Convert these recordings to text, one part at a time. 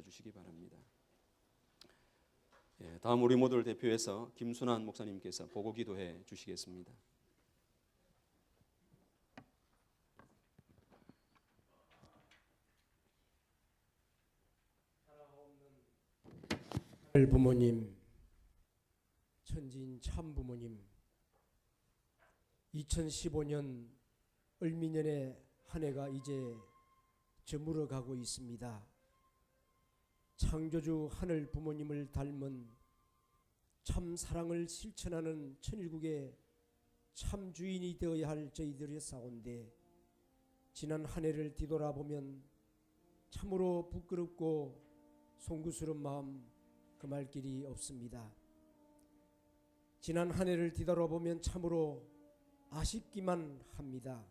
앉아주시기 바랍니다. 다음 우리 모두를 대표해서 김순환 목사님께서 보고 기도해 주시겠습니다. 하늘 부모님, 천지인 참 부모님, 2015년 을미년의 한 해가 이제 저물어 가고 있습니다. 창조주 하늘 부모님을 닮은 참 사랑을 실천하는 천일국의 참 주인이 되어야 할 저희들의 싸운데, 지난 한 해를 뒤돌아보면 참으로 부끄럽고 송구스러운 마음 금할 길이 없습니다. 지난 한 해를 뒤돌아보면 참으로 아쉽기만 합니다.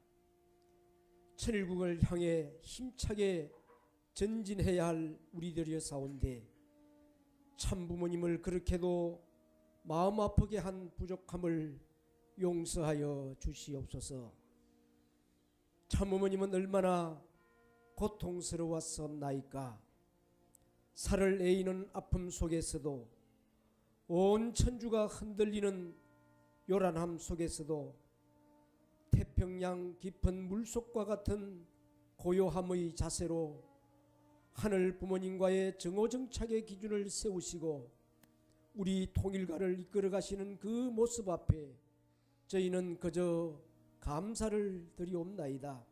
천일국을 향해 힘차게 전진해야 할 우리들의 싸운데, 참 부모님을 그렇게도 마음 아프게 한 부족함을 용서하여 주시옵소서. 참 부모님은 얼마나 고통스러웠었나이까. 살을 에이는 아픔 속에서도, 온 천주가 흔들리는 요란함 속에서도 태평양 깊은 물속과 같은 고요함의 자세로 하늘 부모님과의 정오정착의 기준을 세우시고 우리 통일가를 이끌어 가시는 그 모습 앞에 저희는 그저 감사를 드리옵나이다.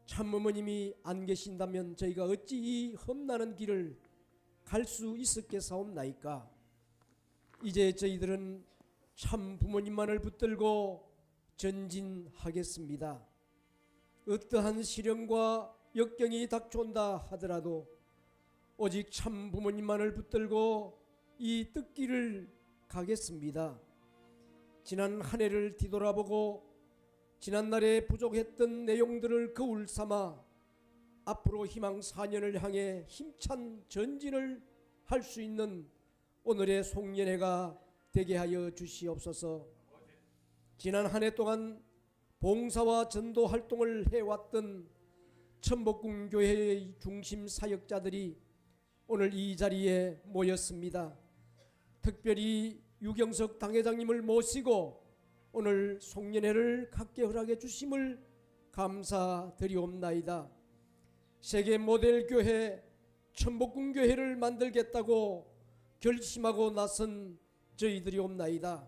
참 어머님이 안 계신다면 저희가 어찌 이 험난한 길을 갈 수 있었겠사옵나이까. 이제 저희들은 참 부모님만을 붙들고 전진하겠습니다. 어떠한 시련과 역경이 닥쳐온다 하더라도 오직 참 부모님만을 붙들고 이 뜻길을 가겠습니다. 지난 한 해를 뒤돌아보고 지난날에 부족했던 내용들을 거울 삼아 앞으로 희망 4년을 향해 힘찬 전진을 할 수 있는 오늘의 송년회가 되게 하여 주시옵소서. 지난 한 해 동안 봉사와 전도 활동을 해왔던 천복궁교회의 중심 사역자들이 오늘 이 자리에 모였습니다. 특별히 유경석 당회장님을 모시고 오늘 송년회를 갖게 허락해 주심을 감사드리옵나이다. 세계 모델 교회 천복궁교회를 만들겠다고 결심하고 나선 저희들이옵나이다.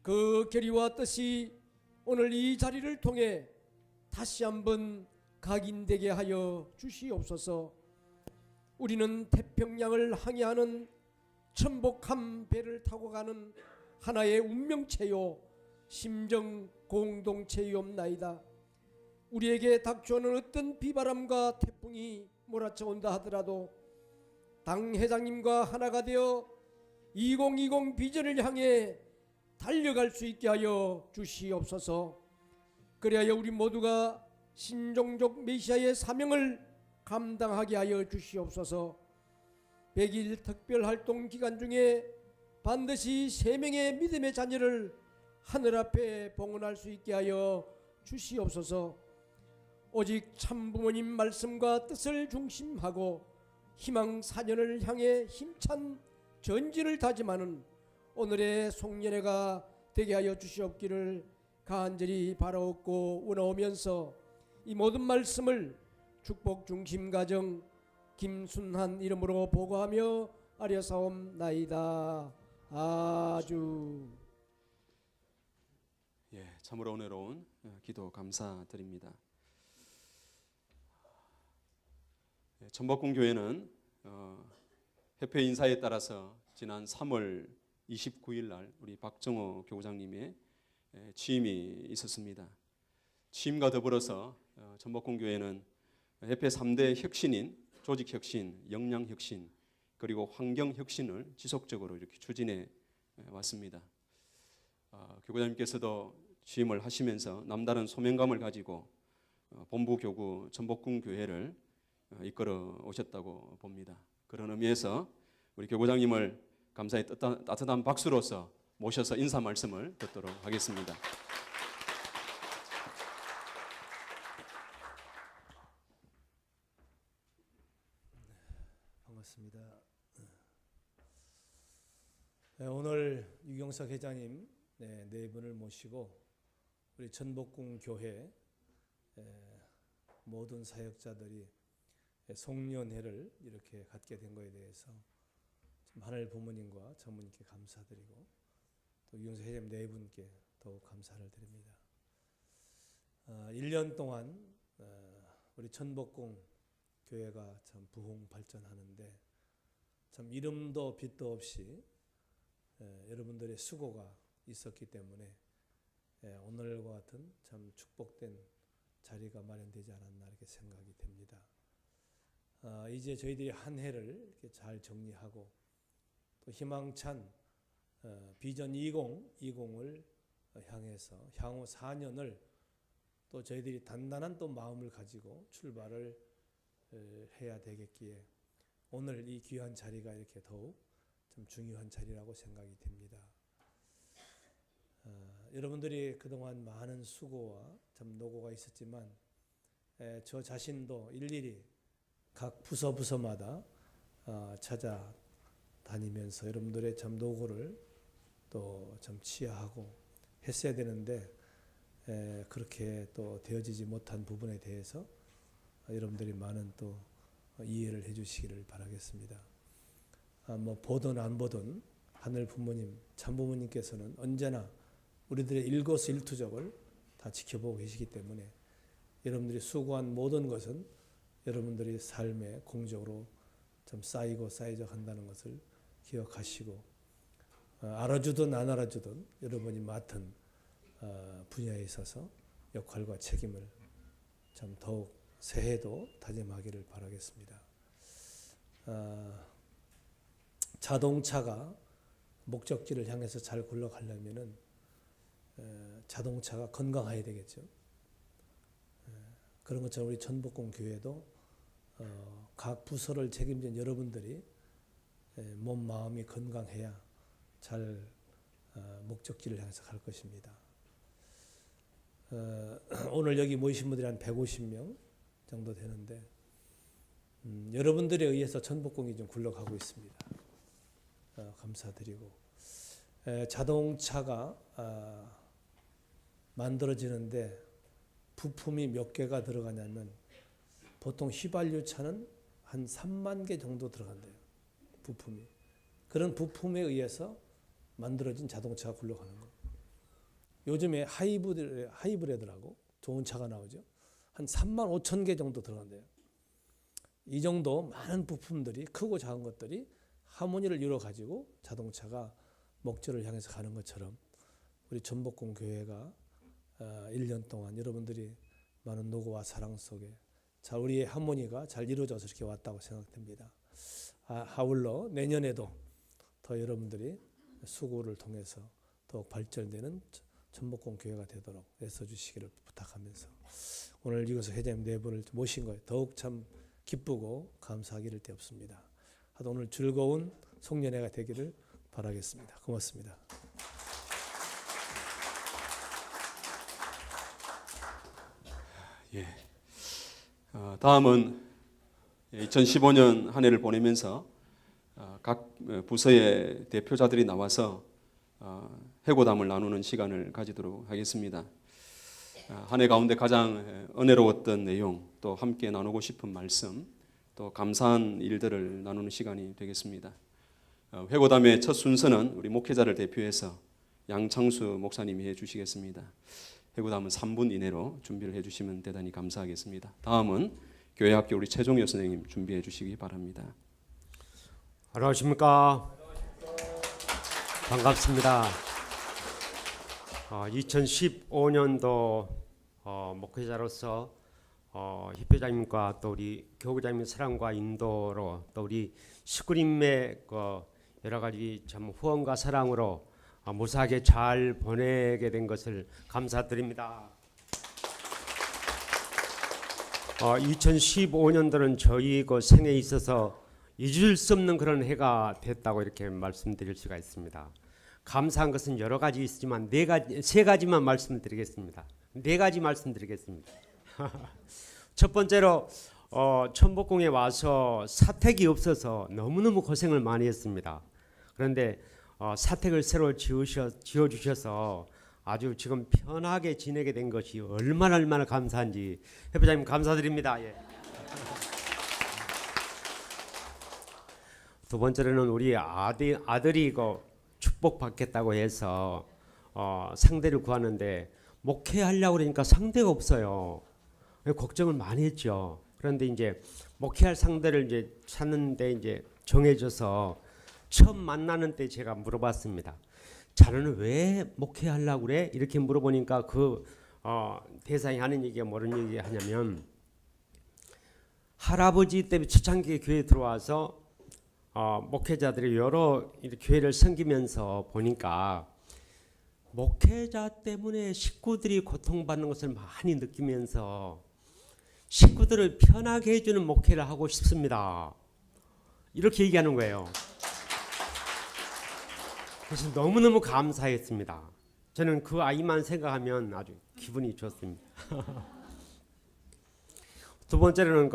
그 결의와 뜻이 오늘 이 자리를 통해 다시 한번 각인되게 하여 주시옵소서. 우리는 태평양을 항해하는 천복한 배를 타고 가는 하나의 운명체요 심정 공동체이옵나이다. 우리에게 닥쳐오는 어떤 비바람과 태풍이 몰아쳐온다 하더라도 당 회장님과 하나가 되어 2020 비전을 향해 달려갈 수 있게 하여 주시옵소서. 그리하여 우리 모두가 신종족 메시아의 사명을 감당하게 하여 주시옵소서. 100일 특별활동 기간 중에 반드시 3명의 믿음의 자녀를 하늘 앞에 봉헌할 수 있게 하여 주시옵소서. 오직 참 부모님 말씀과 뜻을 중심하고 희망 4년을 향해 힘찬 전진을 다짐하는 오늘의 송년회가 되게 하여 주시옵기를 간절히 바라옵고 원하오면서 이 모든 말씀을 축복 중심 가정 김순환 이름으로 보고하며 아뢰사옵나이다. 아주. 참으로 은혜로운 기도 감사드립니다. 천복궁교회는 협회 인사에 따라서 지난 3월 29일 날 우리 박정호 교구장님의 취임이 있었습니다. 취임과 더불어서 천복궁교회는 협회 3대 혁신인 조직혁신, 역량혁신, 그리고 환경혁신을 지속적으로 이렇게 추진해 왔습니다. 교구장님께서도 취임을 하시면서 남다른 소명감을 가지고 본부교구 천복궁교회를 이끌어 오셨다고 봅니다. 그런 의미에서 우리 교구장님을 감사의 따뜻한 박수로서 모셔서 인사 말씀을 듣도록 하겠습니다. 고맙습니다. 네, 오늘 유경석 회장님 네 분을 모시고 우리 전복궁 교회 모든 사역자들이 송년회를 이렇게 갖게 된 것에 대해서 하늘 부모님과 전무님께 감사드리고 또 유경석 회장님 네 분께 더욱 감사를 드립니다. 1년 동안 우리 전복궁 교회가 참 부흥 발전하는데 참 이름도 빛도 없이 여러분들의 수고가 있었기 때문에 오늘과 같은 참 축복된 자리가 마련되지 않았나 이렇게 생각이 됩니다. 이제 저희들이 한 해를 이렇게 잘 정리하고 또 희망찬 비전 2020을 향해서 향후 4년을 또 저희들이 단단한 또 마음을 가지고 출발을 해야 되겠기에 오늘 이 귀한 자리가 이렇게 더욱 좀 중요한 자리라고 생각이 됩니다. 여러분들이 그동안 많은 수고와 참 노고가 있었지만 저 자신도 일일이 각 부서마다 찾아다니면서 여러분들의 참 노고를 또 참 치하하고 했어야 되는데 그렇게 또 되어지지 못한 부분에 대해서 여러분들이 많은 또 이해를 해주시기를 바라겠습니다. 뭐 보든 안 보든 하늘 부모님, 참부모님께서는 언제나 우리들의 일거수일투족을 다 지켜보고 계시기 때문에 여러분들이 수고한 모든 것은 여러분들이 삶의 공적으로 좀 쌓이고 쌓이져 간다는 것을 기억하시고 알아주든 안 알아주든 여러분이 맡은 분야에 있어서 역할과 책임을 참 더욱 새해도 다짐하기를 바라겠습니다. 자동차가 목적지를 향해서 잘 굴러가려면은 자동차가 건강해야 되겠죠. 그런 것처럼 우리 전복궁 교회도 각 부서를 책임진 여러분들이 몸 마음이 건강해야 잘 목적지를 향해서 갈 것입니다. 오늘 여기 모이신 분들이 한 150명 정도 되는데 여러분들에 의해서 전복궁이 좀 굴러가고 있습니다. 감사드리고 자동차가 만들어지는데 부품이 몇 개가 들어가냐면 보통 휘발유차는 한 3만 개 정도 들어간대요. 부품이. 그런 부품에 의해서 만들어진 자동차가 굴러가는 거예요. 요즘에 하이브리드라고 좋은 차가 나오죠. 한 3만 5천 개 정도 들어간대요. 이 정도 많은 부품들이 크고 작은 것들이 하모니를 이루어 가지고 자동차가 목적을 향해서 가는 것처럼 우리 전복궁 교회가 1년 동안 여러분들이 많은 노고와 사랑 속에 자 우리의 하모니가 잘 이루어져서 이렇게 왔다고 생각됩니다. 아울러 내년에도 더 여러분들이 수고를 통해서 더욱 발전되는 전복궁 교회가 되도록 애써주시기를 부탁하면서 오늘 이곳에 회장님 네 분을 모신 거에 더욱 참 기쁘고 감사하기를 데 없습니다. 하여튼 오늘 즐거운 송년회가 되기를 바라겠습니다. 고맙습니다. 예. 다음은 2015년 한 해를 보내면서 각 부서의 대표자들이 나와서 해고담을 나누는 시간을 가지도록 하겠습니다. 한 해 가운데 가장 은혜로웠던 내용, 또 함께 나누고 싶은 말씀, 또 감사한 일들을 나누는 시간이 되겠습니다. 회고담의 첫 순서는 우리 목회자를 대표해서 양창수 목사님이 해주시겠습니다. 회고담은 3분 이내로 준비를 해주시면 대단히 감사하겠습니다. 다음은 교회학교 우리 최종여 선생님 준비해 주시기 바랍니다. 안녕하십니까. 반갑습니다. 2015년도 목회자로서 협회장님과 또 우리 교구장님 사랑과 인도로 또 우리 식구님의 여러 가지 참 후원과 사랑으로 무사하게 잘 보내게 된 것을 감사드립니다. 2015년도는 저희 생에 있어서 잊을 수 없는 그런 해가 됐다고 이렇게 말씀드릴 수가 있습니다. 감사한 것은 여러 가지 있지만 세 가지만 말씀드리겠습니다. 네 가지 말씀드리겠습니다. 첫 번째로 천복궁에 와서 사택이 없어서 너무너무 고생을 많이 했습니다. 그런데 사택을 새로 지어주셔서 아주 지금 편하게 지내게 된 것이 얼마나 감사한지 회부장님 감사드립니다. 예. 두 번째로는 우리 아들이 축복 받겠다고 해서 상대를 구하는데 목회하려고 그러니까 상대가 없어요. 걱정을 많이 했죠. 그런데 이제 목회할 상대를 이제 찾는데 이제 정해져서 처음 만나는 때 제가 물어봤습니다. 자네는 왜 목회하려고 그래? 이렇게 물어보니까 그 대상이 하는 얘기가 뭐런 얘기 하냐면 할아버지 때문에 초창기 교회에 들어와서 목회자들이 여러 교회를 섬기면서 보니까 목회자 때문에 식구들이 고통받는 것을 많이 느끼면서 식구들을 편하게 해주는 목회를 하고 싶습니다. 이렇게 얘기하는 거예요. 그래서 너무너무 감사했습니다. 저는 그 아이만 생각하면 아주 기분이 좋습니다. 두 번째로는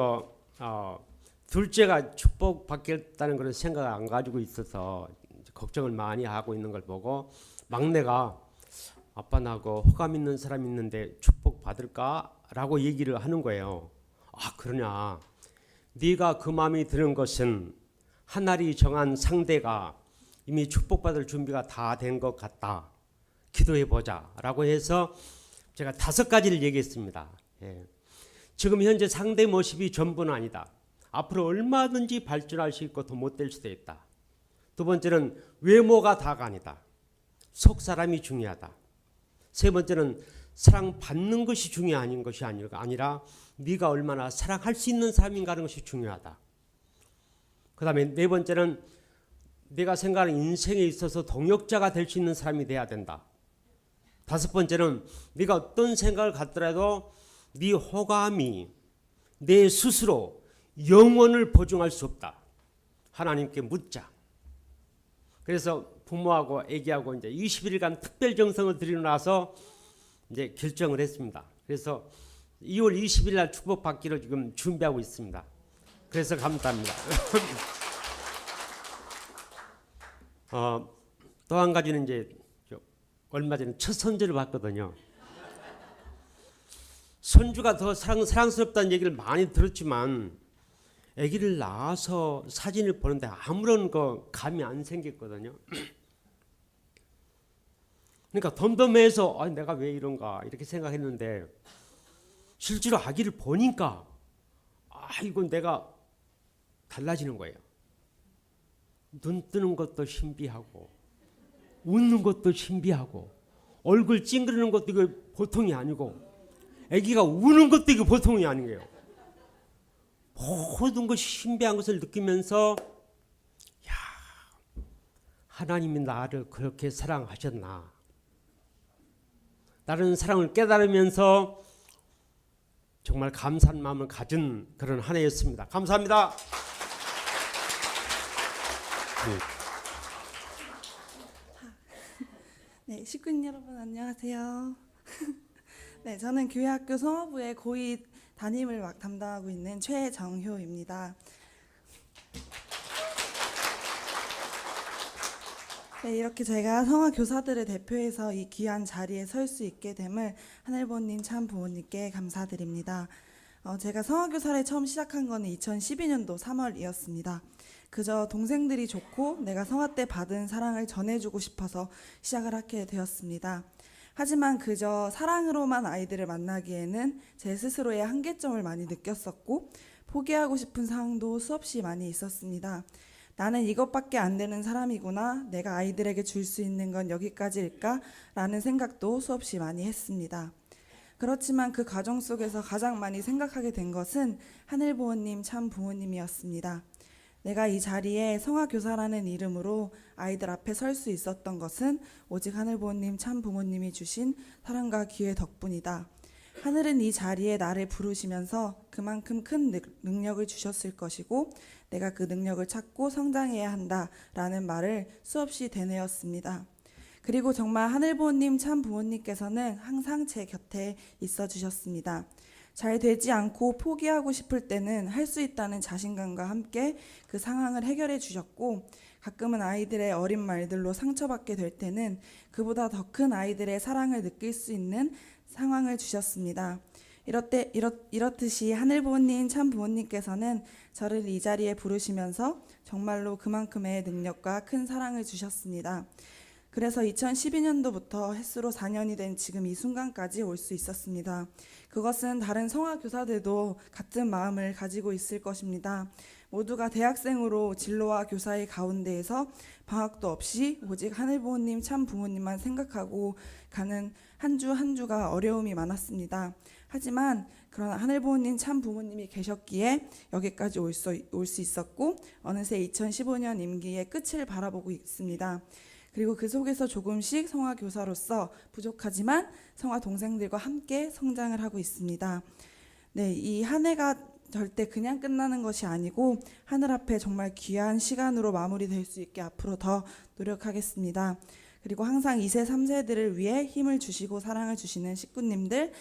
둘째가 축복받겠다는 그런 생각을 안 가지고 있어서 걱정을 많이 하고 있는 걸 보고 막내가 아빠 나하고 호감 있는 사람 있는데 축복 받을까라고 얘기를 하는 거예요. 아 그러냐? 네가 그 마음이 드는 것은 하늘이 정한 상대가 이미 축복받을 준비가 다 된 것 같다. 기도해 보자라고 해서 제가 5가지를 얘기했습니다. 예. 지금 현재 상대 모습이 전부는 아니다. 앞으로 얼마든지 발전할 수 있고 더 못될 수도 있다. 두 번째는 외모가 다가 아니다. 속 사람이 중요하다. 세 번째는 사랑받는 것이 중요한 것이 아니라 네가 얼마나 사랑할 수 있는 사람인가 하는 것이 중요하다. 그 다음에 네 번째는 내가 생각하는 인생에 있어서 동역자가 될 수 있는 사람이 돼야 된다. 다섯 번째는 네가 어떤 생각을 갖더라도 네 호감이 내 스스로 영원을 보증할 수 없다. 하나님께 묻자. 그래서 부모하고 아기하고 이제 20일간 특별 정성을 드리고 나서 이제 결정을 했습니다. 그래서 2월 20일 날 축복받기로 지금 준비하고 있습니다. 그래서 감사합니다. 또 한 가지는 이제 얼마 전에 첫 손주를 봤거든요. 손주가 더 사랑스럽다는 얘기를 많이 들었지만 아기를 낳아서 사진을 보는데 아무런 감이 안 생겼거든요. 그러니까 덤덤해서 내가 왜 이런가 이렇게 생각했는데 실제로 아기를 보니까 이건 내가 달라지는 거예요. 눈 뜨는 것도 신비하고 웃는 것도 신비하고 얼굴 찡그리는 것도 이거 보통이 아니고 아기가 우는 것도 이거 보통이 아니에요. 모든 것이 신비한 것을 느끼면서 하나님이 나를 그렇게 사랑하셨나. 다른 사랑을 깨달으면서 정말 감사한 마음을 가진 그런 한 해였습니다. 감사합니다. 네, 식구인 여러분 안녕하세요. 네, 저는 교회학교 성화부의 고2 담임을 담당하고 있는 최정효입니다. 네, 이렇게 제가 성화 교사들을 대표해서 이 귀한 자리에 설 수 있게 됨을 하늘부모님 참 부모님께 감사드립니다. 제가 성화 교사를 처음 시작한 거는 2012년도 3월이었습니다. 그저 동생들이 좋고 내가 성화 때 받은 사랑을 전해주고 싶어서 시작을 하게 되었습니다. 하지만 그저 사랑으로만 아이들을 만나기에는 제 스스로의 한계점을 많이 느꼈었고 포기하고 싶은 상황도 수없이 많이 있었습니다. 나는 이것밖에 안 되는 사람이구나. 내가 아이들에게 줄 수 있는 건 여기까지일까? 라는 생각도 수없이 많이 했습니다. 그렇지만 그 과정 속에서 가장 많이 생각하게 된 것은 하늘부모님 참 부모님이었습니다. 내가 이 자리에 성화교사라는 이름으로 아이들 앞에 설 수 있었던 것은 오직 하늘부모님 참 부모님이 주신 사랑과 기회 덕분이다. 하늘은 이 자리에 나를 부르시면서 그만큼 큰 능력을 주셨을 것이고 내가 그 능력을 찾고 성장해야 한다라는 말을 수없이 되뇌었습니다. 그리고 정말 하늘부모님 참 부모님께서는 항상 제 곁에 있어 주셨습니다. 잘 되지 않고 포기하고 싶을 때는 할 수 있다는 자신감과 함께 그 상황을 해결해 주셨고, 가끔은 아이들의 어린 말들로 상처받게 될 때는 그보다 더 큰 아이들의 사랑을 느낄 수 있는 상황을 주셨습니다. 이렇듯이 하늘부모님 참 부모님께서는 저를 이 자리에 부르시면서 정말로 그만큼의 능력과 큰 사랑을 주셨습니다. 그래서 2012년도부터 햇수로 4년이 된 지금 이 순간까지 올 수 있었습니다. 그것은 다른 성화 교사들도 같은 마음을 가지고 있을 것입니다. 모두가 대학생으로 진로와 교사의 가운데에서 방학도 없이 오직 하늘부모님 참 부모님만 생각하고 가는 한 주 한 주가 어려움이 많았습니다. 하지만 그런 하늘부모님 참 부모님이 계셨기에 여기까지 올 수 있었고, 어느새 2015년 임기의 끝을 바라보고 있습니다. 그리고 그 속에서 조금씩 성화 교사로서 부족하지만 성화 동생들과 함께 성장을 하고 있습니다. 네, 이 한 해가 절대 그냥 끝나는 것이 아니고 하늘 앞에 정말 귀한 시간으로 마무리될 수 있게 앞으로 더 노력하겠습니다. 그리고 항상 2세, 3세들을 위해 힘을 주시고 사랑을 주시는 식구님들,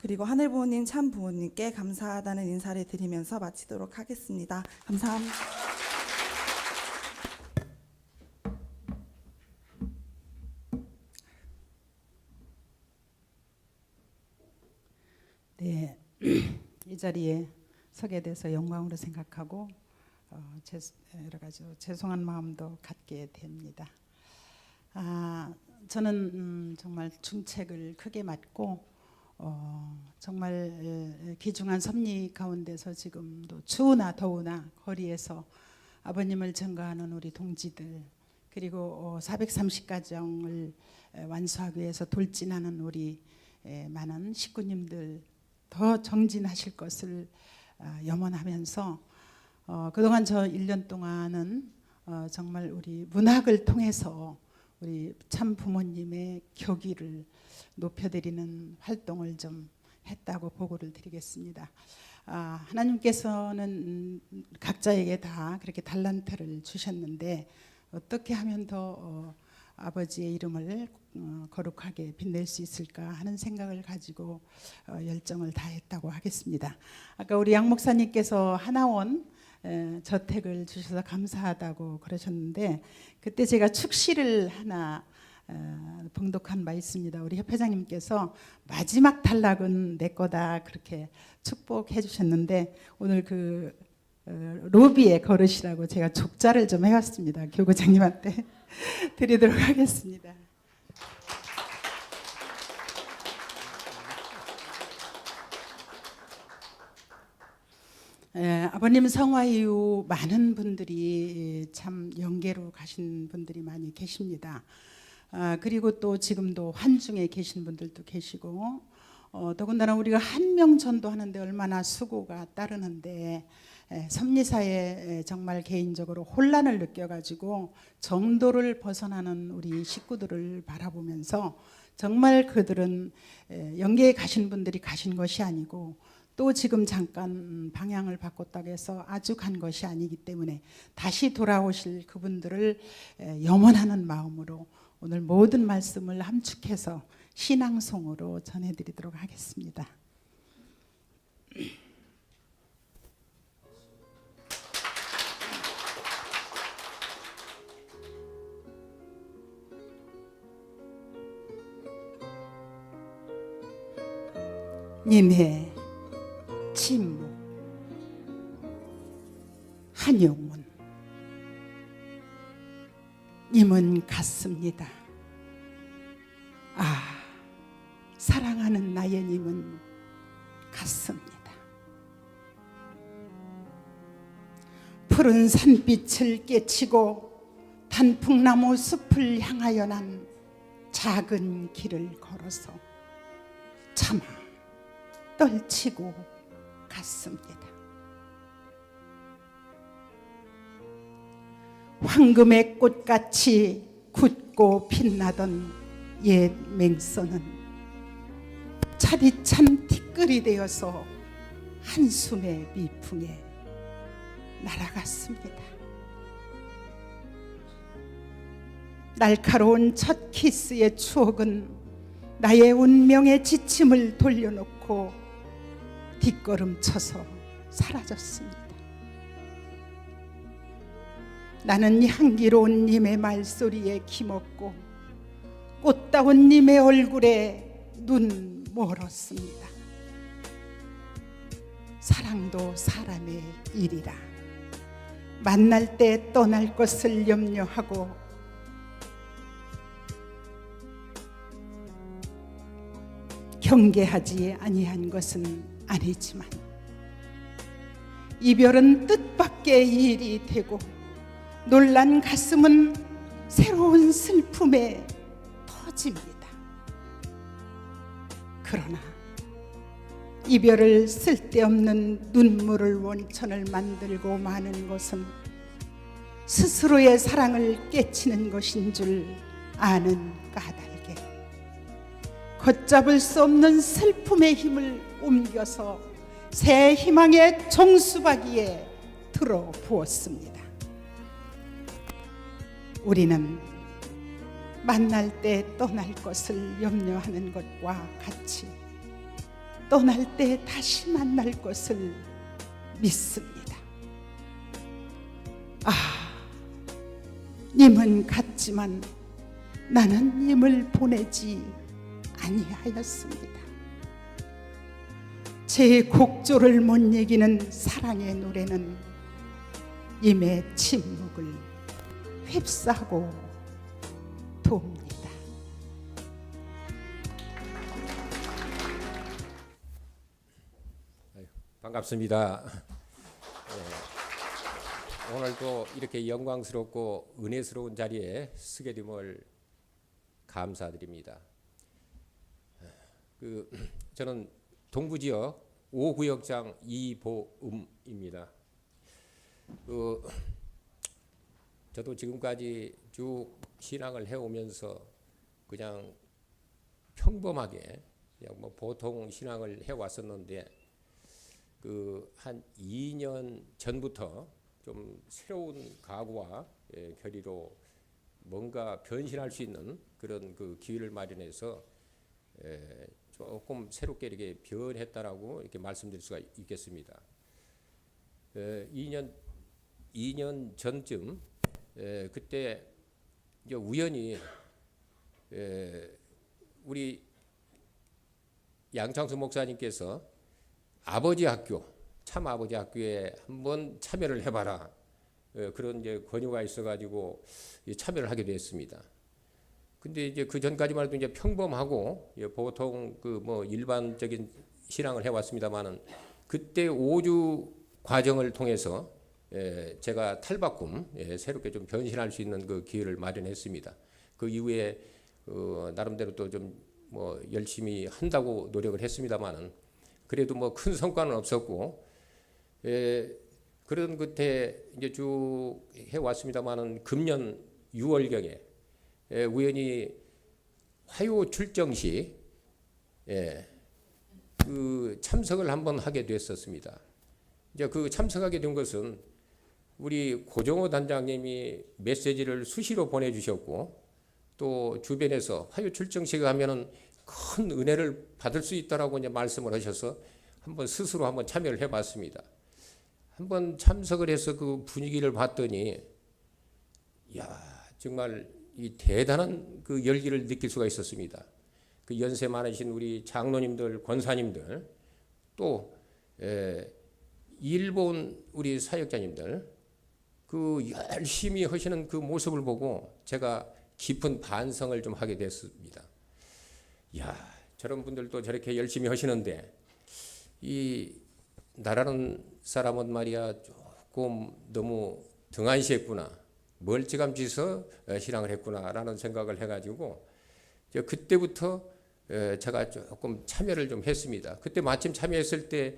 그리고 하늘부모님 참 부모님께 감사하다는 인사를 드리면서 마치도록 하겠습니다. 감사합니다. 네, 이 자리에 서게 돼서 영광으로 생각하고 여러 가지 죄송한 마음도 갖게 됩니다. 저는 정말 중책을 크게 맡고 정말 귀중한 섭리 가운데서 지금도 추우나 더우나 거리에서 아버님을 증거하는 우리 동지들, 그리고 430가정을 완수하기 위해서 돌진하는 우리 많은 식구님들 더 정진하실 것을 염원하면서 그동안 저 1년 동안은 정말 우리 문학을 통해서 우리 참 부모님의 교기를 높여드리는 활동을 좀 했다고 보고를 드리겠습니다. 하나님께서는 각자에게 다 그렇게 달란트를 주셨는데 어떻게 하면 더 아버지의 이름을 거룩하게 빛낼 수 있을까 하는 생각을 가지고 열정을 다했다고 하겠습니다. 아까 우리 양 목사님께서 하나원 저택을 주셔서 감사하다고 그러셨는데, 그때 제가 축시를 하나 봉독한 바 있습니다. 우리 협회장님께서 마지막 탈락은 내 거다 그렇게 축복해 주셨는데, 오늘 그 로비에 걸으시라고 제가 족자를 좀 해왔습니다. 교구장님한테 드리도록 하겠습니다. 아버님 성화 이후 많은 분들이 참 영계로 가신 분들이 많이 계십니다. 그리고 또 지금도 환중에 계신 분들도 계시고, 더군다나 우리가 한 명 전도하는데 얼마나 수고가 따르는데, 섭리사에 정말 개인적으로 혼란을 느껴가지고 정도를 벗어나는 우리 식구들을 바라보면서 정말 그들은 영계에 가신 분들이 가신 것이 아니고 또 지금 잠깐 방향을 바꿨다고 해서 아주 간 것이 아니기 때문에 다시 돌아오실 그분들을 염원하는 마음으로 오늘 모든 말씀을 함축해서 신앙송으로 전해드리도록 하겠습니다. 님의 침묵. 한용운. 님은 같습니다. 사랑하는 나의 님은 같습니다. 푸른 산빛을 깨치고 단풍나무 숲을 향하여 난 작은 길을 걸어서 차마 떨치고 갔습니다. 황금의 꽃같이 굳고 빛나던 옛 맹서는 차디찬 티끌이 되어서 한숨의 미풍에 날아갔습니다. 날카로운 첫 키스의 추억은 나의 운명의 지침을 돌려놓고 뒷걸음쳐서 사라졌습니다. 나는 향기로운 님의 말소리에 기먹고 꽃다운 님의 얼굴에 눈 멀었습니다. 사랑도 사람의 일이라 만날 때 떠날 것을 염려하고 경계하지 아니한 것은 아니지만 이별은 뜻밖의 일이 되고 놀란 가슴은 새로운 슬픔에 터집니다. 그러나 이별을 쓸데없는 눈물을 원천을 만들고 마는 것은 스스로의 사랑을 깨치는 것인 줄 아는 까닭에 걷잡을 수 없는 슬픔의 힘을 옮겨서 새 희망의 종수박이에 들어 부었습니다. 우리는 만날 때 떠날 것을 염려하는 것과 같이 떠날 때 다시 만날 것을 믿습니다. 님은 갔지만 나는 님을 보내지 아니하였습니다. 제 곡조를 못 이기는 사랑의 노래는 님의 침묵을 휩싸고 돕니다. 반갑습니다. 오늘도 이렇게 영광스럽고 은혜스러운 자리에 서게 됨을 감사드립니다. 저는 동부지역 5구역장 이보음입니다. 저도 지금까지 쭉 신앙을 해오면서 그냥 평범하게 그냥 뭐 보통 신앙을 해왔었는데 한 2년 전부터 좀 새로운 각오와 결의로 뭔가 변신할 수 있는 그런 기회를 마련해서 조금 새롭게 이렇게 변했다라고 이렇게 말씀드릴 수가 있겠습니다. 2년 전쯤 그때 이제 우연히 우리 양창수 목사님께서 아버지 학교, 참 아버지 학교에 한번 참여를 해봐라. 그런 이제 권유가 있어가지고 참여를 하게 됐습니다. 근데 이제 그 전까지만 해도 이제 평범하고 보통 뭐 일반적인 신앙을 해왔습니다만은 그때 5주 과정을 통해서 제가 탈바꿈 새롭게 좀 변신할 수 있는 그 기회를 마련했습니다. 그 이후에 나름대로 또 좀 뭐 열심히 한다고 노력을 했습니다만은 그래도 뭐 큰 성과는 없었고 그런 끝에 이제 쭉 해왔습니다만은 금년 6월경에 우연히 화요 출정 시 그 참석을 한번 하게 됐었습니다. 이제 그 참석하게 된 것은 우리 고정호 단장님이 메시지를 수시로 보내주셨고 또 주변에서 화요 출정식에 가면은 큰 은혜를 받을 수 있다라고 이제 말씀을 하셔서 한번 스스로 한번 참여를 해봤습니다. 한번 참석을 해서 그 분위기를 봤더니 야 정말 이 대단한 그 열기를 느낄 수가 있었습니다. 그 연세 많으신 우리 장로님들, 권사님들 또 일본 우리 사역자님들 그 열심히 하시는 그 모습을 보고 제가 깊은 반성을 좀 하게 됐습니다. 야, 저런 분들도 저렇게 열심히 하시는데 이 나라는 사람은 말이야 조금 너무 등한시했구나, 멀찌감치서 신앙을 했구나라는 생각을 해가지고 그때부터 제가 조금 참여를 좀 했습니다. 그때 마침 참여했을 때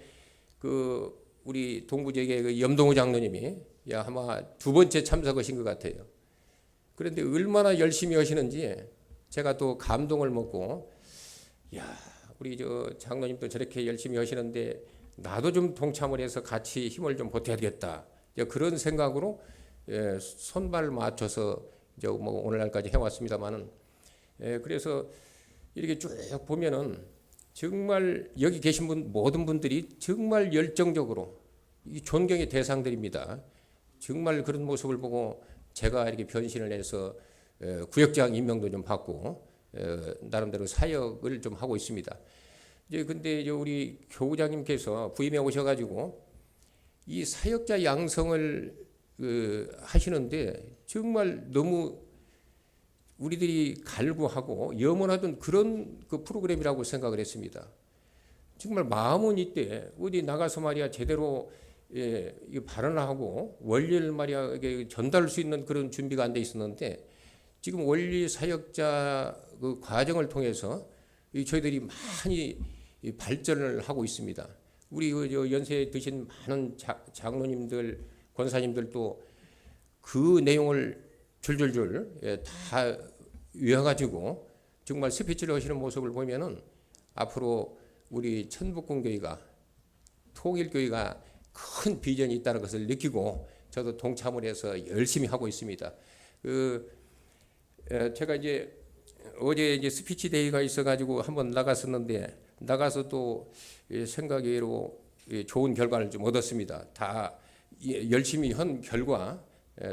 그 우리 동부지역의 그 염동우 장로님이 아마 2번째 참석하신 것 같아요. 그런데 얼마나 열심히 하시는지 제가 또 감동을 먹고 야 우리 저 장로님도 저렇게 열심히 하시는데 나도 좀 동참을 해서 같이 힘을 좀 보태야겠다. 그런 생각으로 손발 맞춰서 이제 뭐 오늘날까지 해왔습니다만은 그래서 이렇게 쭉 보면은 정말 여기 계신 모든 분들이 정말 열정적으로 이 존경의 대상들입니다. 정말 그런 모습을 보고 제가 이렇게 변신을 해서 구역장 임명도 좀 받고 나름대로 사역을 좀 하고 있습니다. 이제 근데 이제 우리 교구장님께서 부임해 오셔가지고 이 사역자 양성을 하시는데 정말 너무 우리들이 갈구하고 염원하던 그런 그 프로그램이라고 생각을 했습니다. 정말 마음은 이때 어디 나가서 말이야 제대로 이 발언을 하고 원리를 말이야 이게 전달할 수 있는 그런 준비가 안 돼 있었는데 지금 원리 사역자 그 과정을 통해서 저희들이 많이 발전을 하고 있습니다. 우리 연세 드신 많은 장로님들, 권사님들도 그 내용을 줄줄줄 다 외워가지고 정말 스피치를 하시는 모습을 보면은 앞으로 우리 천북군교회가 통일교회가 큰 비전이 있다는 것을 느끼고 저도 동참을 해서 열심히 하고 있습니다. 제가 이제 어제 이제 스피치 데이가 있어가지고 한번 나갔었는데 나가서 또 생각외로 좋은 결과를 좀 얻었습니다. 다 열심히 한 결과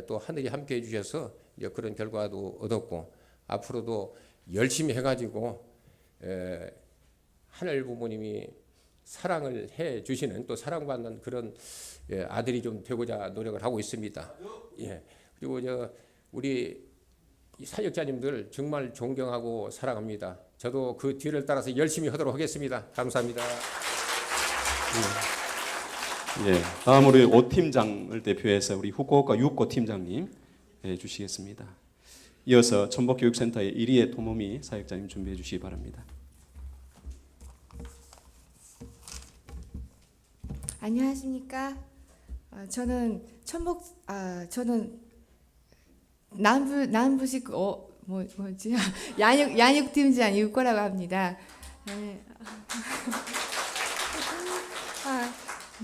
또 하늘이 함께 해주셔서 그런 결과도 얻었고 앞으로도 열심히 해가지고 하늘 부모님이 사랑을 해 주시는 또 사랑받는 그런 아들이 좀 되고자 노력을 하고 있습니다. 예. 그리고 우리 사역자님들 정말 존경하고 사랑합니다. 저도 그 뒤를 따라서 열심히 하도록 하겠습니다. 감사합니다. 예, 다음으로 우리 5팀장을 대표해서 우리 후쿠오카 유코 팀장님 주시겠습니다. 이어서 천복교육센터의 이리에 토모미 사역자님 준비해 주시기 바랍니다. 안녕하십니까? 저는 저는 남부식 뭐지 양육팀장 유코라고 합니다. 네.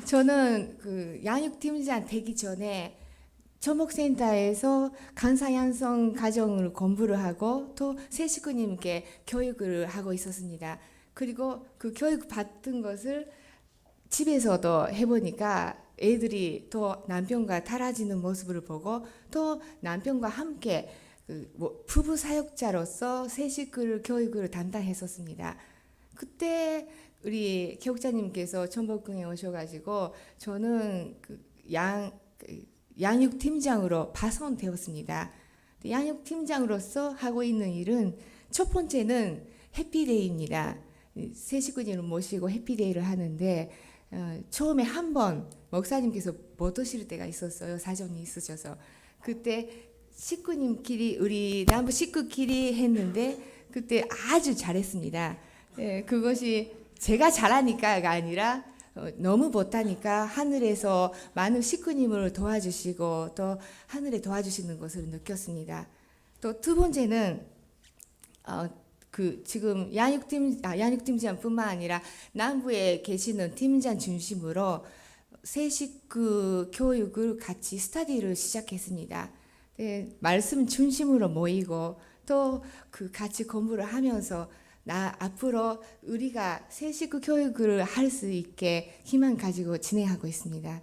저는 그 양육팀장 되기 전에 천복센터에서 강사양성 과정을 공부를 하고 또 새 식구님께 교육을 하고 있었습니다. 그리고 그 교육 받은 것을 집에서도 해보니까 애들이 또 남편과 달라지는 모습을 보고 또 남편과 함께 부부 사역자로서 새 식구를 교육을 담당했었습니다. 그때 우리 교육자님께서 천복궁에 오셔가지고 저는 양육팀장으로 파송되었습니다. 양육팀장으로서 하고 있는 일은 첫 번째는 해피데이입니다. 새 식구님을 모시고 해피데이를 하는데 처음에 한 번 목사님께서 못 오실 때가 있었어요. 사정이 있으셔서. 그때 식구님끼리 우리 남부 식구끼리 했는데 그때 아주 잘했습니다. 그것이 제가 잘하니까가 아니라 너무 못하니까 하늘에서 많은 식구님을 도와주시고 또 하늘에 도와주시는 것을 느꼈습니다. 또 두 번째는 지금 양육팀장뿐만 아니라 남부에 계시는 팀장 중심으로 새 식구 교육을 같이 스터디를 시작했습니다. 말씀 중심으로 모이고 또 같이 공부를 하면서 앞으로 우리가 새 식구 교육을 할 수 있게 희망 가지고 진행하고 있습니다.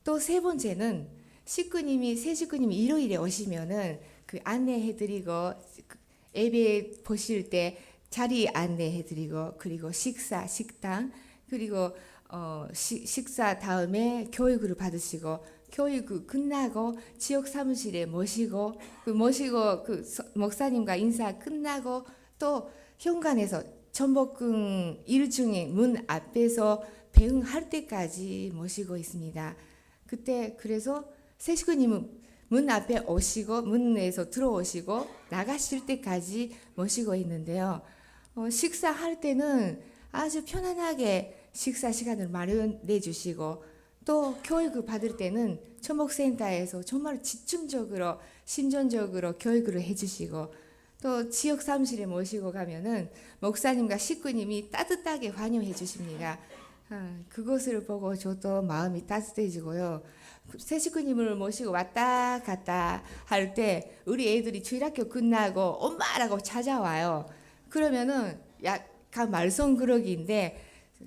또 세 번째는 새 식구님이 일요일에 오시면은 안내해드리고 예배 보실 때 자리 안내해드리고 그리고 식당 그리고 식사 다음에 교육을 받으시고 교육 끝나고 지역 사무실에 모시고 목사님과 인사 끝나고 또 현관에서 천복궁 1중에 문 앞에서 배웅할 때까지 모시고 있습니다. 그래서 새 식구님은 문 앞에 오시고 문에서 들어오시고 나가실 때까지 모시고 있는데요. 식사할 때는 아주 편안하게 식사 시간을 마련해 주시고 또 교육을 받을 때는 천복센터에서 정말 집중적으로 심전적으로 교육을 해주시고 또 지역 사무실에 모시고 가면은 목사님과 식구님이 따뜻하게 환영해 주십니다. 그것을 보고 저도 마음이 따뜻해지고요. 새 식구님을 모시고 왔다 갔다 할 때 우리 애들이 주일학교 끝나고 엄마라고 찾아와요. 그러면은 말썽 그러기인데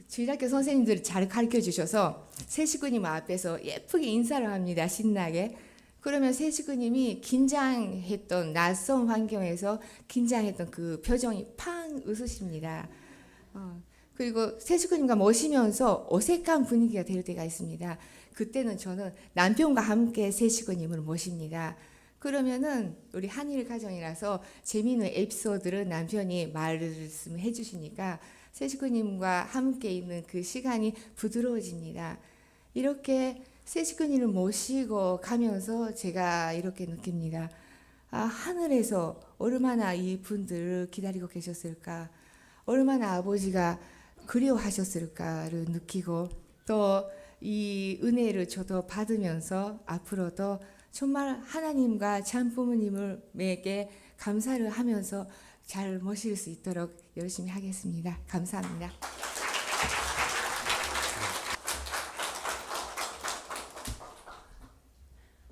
주일학교 선생님들이 잘 가르쳐 주셔서 세식구님 앞에서 예쁘게 인사를 합니다. 신나게. 그러면 세식구님이 긴장했던 낯선 환경에서 긴장했던 그 표정이 팡 웃으십니다. 그리고 세식구님과 모시면서 어색한 분위기가 될 때가 있습니다. 그때는 저는 남편과 함께 세식구님을 모십니다. 그러면은 우리 한일 가정이라서 재미있는 에피소드를 남편이 말씀해 주시니까 세식구님과 함께 있는 그 시간이 부드러워집니다. 이렇게 세식구님을 모시고 가면서 제가 이렇게 느낍니다. 아, 하늘에서 얼마나 이 분들을 기다리고 계셨을까, 얼마나 아버지가 그리워하셨을까를 느끼고 또 이 은혜를 저도 받으면서 앞으로도 정말 하나님과 참부모님에게 감사를 하면서 잘 모실 수 있도록 열심히 하겠습니다. 감사합니다.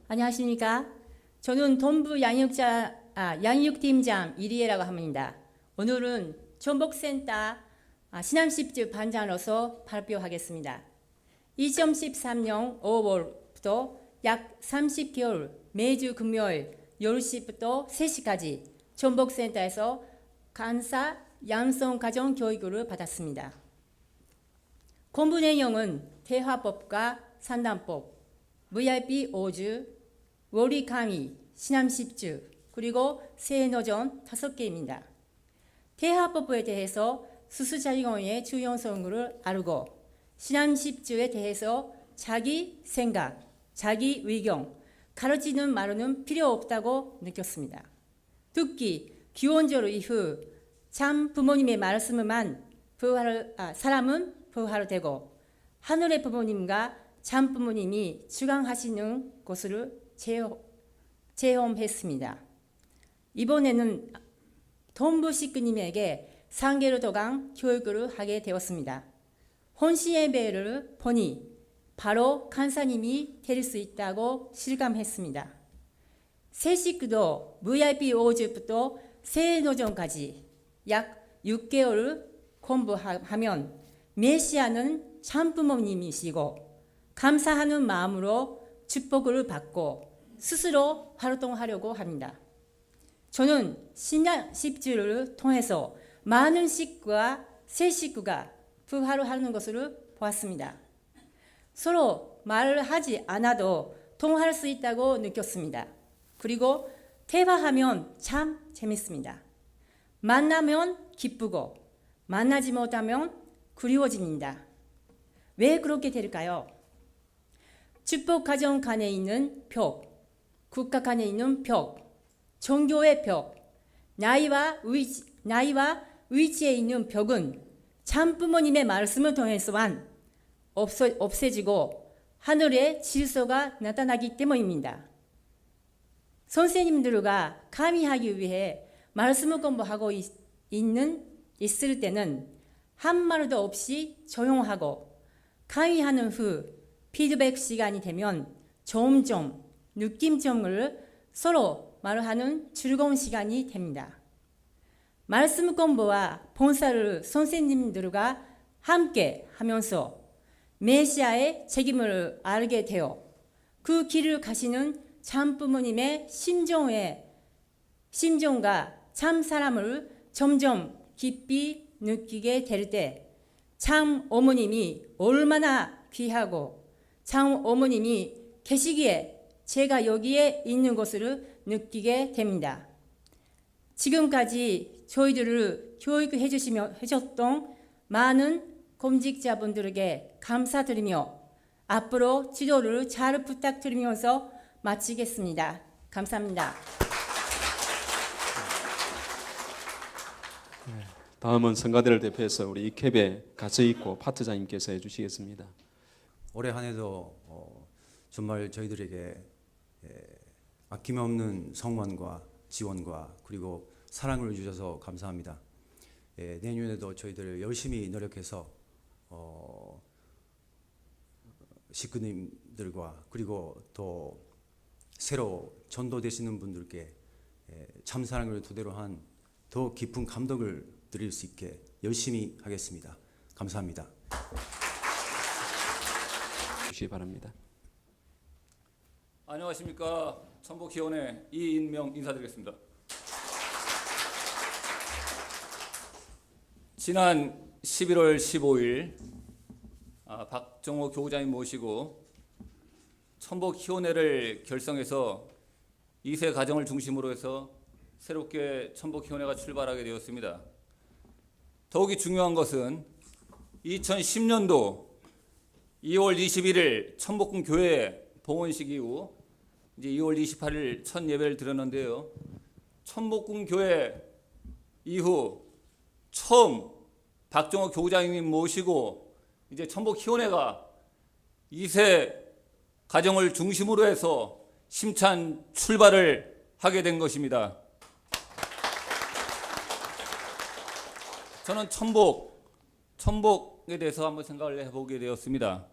안녕하십니까? 저는 동부 양육팀장 이리에라고 합니다. 오늘은 전복센터 신암십주 반장으로서 발표하겠습니다. 2013년 5월부터 약 30개월 매주 금요일 10시부터 3시까지 전복센터에서 간사 양성 가정 교육을 받았습니다. 공부 내용은 대화법과 상담법, VIP 5주, 월위 강의, 신암 10주, 그리고 세노전 5개입니다. 대화법에 대해서 수수자리공의 중요성을 알고 신암 10주에 대해서 자기 생각, 자기 의견, 가르치는 말은 필요 없다고 느꼈습니다. 특히 기원절 이후 참 부모님의 말씀만 사람은 부활 되고 하늘의 부모님과 참 부모님이 주강하시는 것을 체험했습니다. 이번에는 동부 식구님에게 상계로 도강 교육을 하게 되었습니다. 혼시 예배를 보니 바로 간사님이 될 수 있다고 실감했습니다. 새 식구도 VIP 5주부터 세노전까지 약 6개월을 공부하면 메시아는 참부모님이시고 감사하는 마음으로 축복을 받고 스스로 활동하려고 합니다. 저는 신앙 10주를 통해서 많은 식구와 새 식구가 부활하는 것을 보았습니다. 서로 말을 하지 않아도 통할 수 있다고 느꼈습니다. 그리고 대화하면 참 재밌습니다. 만나면 기쁘고 만나지 못하면 그리워집니다. 왜 그렇게 될까요? 축복 가정 간에 있는 벽, 국가 간에 있는 벽, 종교의 벽, 나이와 위치에 있는 벽은 참부모님의 말씀을 통해서만 없어지고 하늘의 질서가 나타나기 때문입니다. 선생님들과 강의하기 위해 말씀을 공부하고 있을 때는 한 말도 없이 조용하고 강의하는 후 피드백 시간이 되면 점점 느낌점을 서로 말하는 즐거운 시간이 됩니다. 말씀 공부와 봉사를 선생님들과 함께 하면서 메시아의 책임을 알게 되어 그 길을 가시는 참부모님의 심정과 참 사람을 점점 깊이 느끼게 될 때 참 어머님이 얼마나 귀하고 참 어머님이 계시기에 제가 여기에 있는 것을 느끼게 됩니다. 지금까지 저희들을 교육해 주셨던 많은 공직자분들에게 감사드리며 앞으로 지도를 잘 부탁드리면서 마치겠습니다. 감사합니다. 다음은 성가대를 대표해서 우리 이캡의 가서있고 파트장님께서 해주시겠습니다. 올해 한 해도 정말 저희들에게 아낌없는 성원과 지원과 그리고 사랑을 주셔서 감사합니다. 내년에도 저희들 열심히 노력해서 식구님들과 그리고 또 새로 전도되시는 분들께 참 사랑을 토대로 한 더 깊은 감동을 드릴 수 있게 열심히 하겠습니다. 감사합니다. 주시기 바랍니다. 안녕하십니까. 천복희원회 이인명 인사드리겠습니다. 지난 11월 15일 박정호 교구장님 모시고 천복희원회를 결성해서 2세 가정을 중심으로 해서 새롭게 천복희원회가 출발하게 되었습니다. 더욱이 중요한 것은 2010년도 2월 21일 천복궁 교회 봉헌식 이후 이제 2월 28일 첫 예배를 드렸는데요. 천복궁 교회 이후 처음 박정호 교구장님 모시고 이제 천복희원회가 2세 가정을 중심으로 해서 심찬 출발을 하게 된 것입니다. 저는 천복에 대해서 한번 생각을 해보게 되었습니다.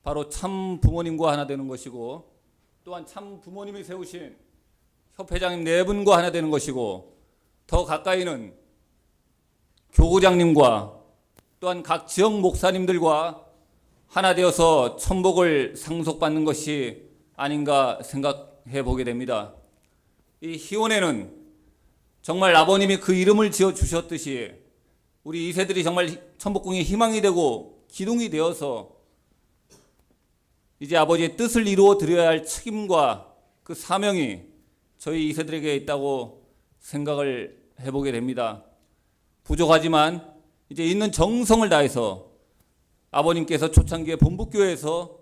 바로 참 부모님과 하나 되는 것이고, 또한 참 부모님이 세우신 협회장님 4분과 하나 되는 것이고, 더 가까이는 교구장님과 또한 각 지역 목사님들과 하나 되어서 천복을 상속받는 것이 아닌가 생각해 보게 됩니다. 이 희원회는 정말 아버님이 그 이름을 지어 주셨듯이 우리 2세들이 정말 천복궁의 희망이 되고 기둥이 되어서 이제 아버지의 뜻을 이루어 드려야 할 책임과 그 사명이 저희 2세들에게 있다고 생각을 해보게 됩니다. 부족하지만 이제 있는 정성을 다해서 아버님께서 초창기에 본부교회에서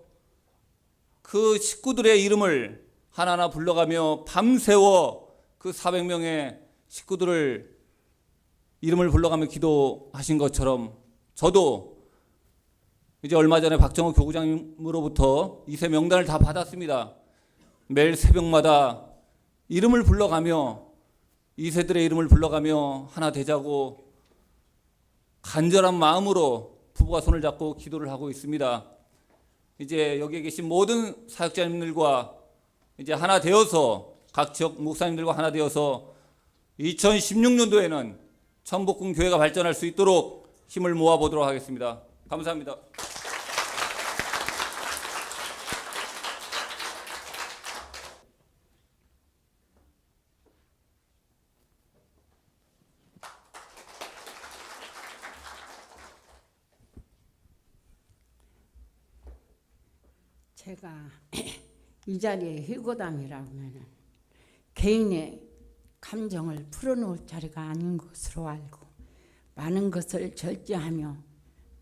그 식구들의 이름을 하나하나 불러가며 밤새워 그 400명의 식구들을 이름을 불러가며 기도하신 것처럼 저도 이제 얼마 전에 박정호 교구장님으로부터 2세 명단을 다 받았습니다. 매일 새벽마다 이름을 불러가며 2세들의 이름을 불러가며 하나 되자고 간절한 마음으로 부부가 손을 잡고 기도를 하고 있습니다. 이제 여기에 계신 모든 사역자님들과 이제 하나 되어서 각 지역 목사님들과 하나 되어서 2016년도에는 천복궁 교회가 발전할 수 있도록 힘을 모아보도록 하겠습니다. 감사합니다. 제가 이 자리에 희고담이라고 하면 개인의 감정을 풀어놓을 자리가 아닌 것으로 알고 많은 것을 절제하며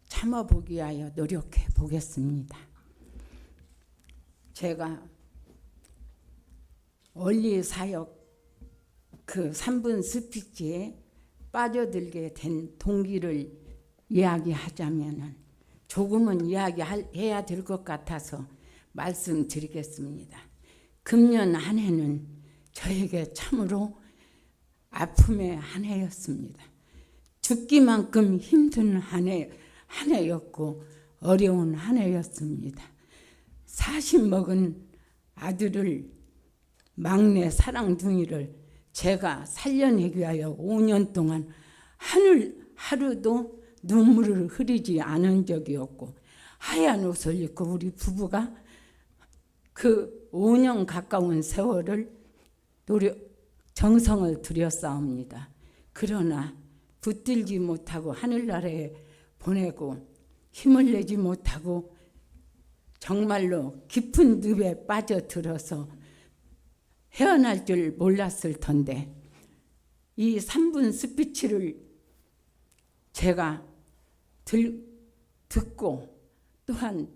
참아보기 위하여 노력해 보겠습니다. 제가 원리 사역 그 3분 스피치에 빠져들게 된 동기를 이야기하자면 조금은 이야기해야 될 것 같아서 말씀드리겠습니다. 금년 한 해는 저에게 참으로 아픔의 한 해였습니다. 죽기만큼 힘든 한 해였고 어려운 한 해였습니다. 40 먹은 아들을 막내 사랑둥이를 제가 살려내기 위하여 5년 동안 하루도 눈물을 흐리지 않은 적이 없고 하얀 옷을 입고 우리 부부가 그 5년 가까운 세월을 정성을 들였사옵니다. 그러나 붙들지 못하고 하늘나라에 보내고 힘을 내지 못하고 정말로 깊은 늪에 빠져들어서 헤어날 줄 몰랐을 텐데 이 3분 스피치를 제가 듣고 또한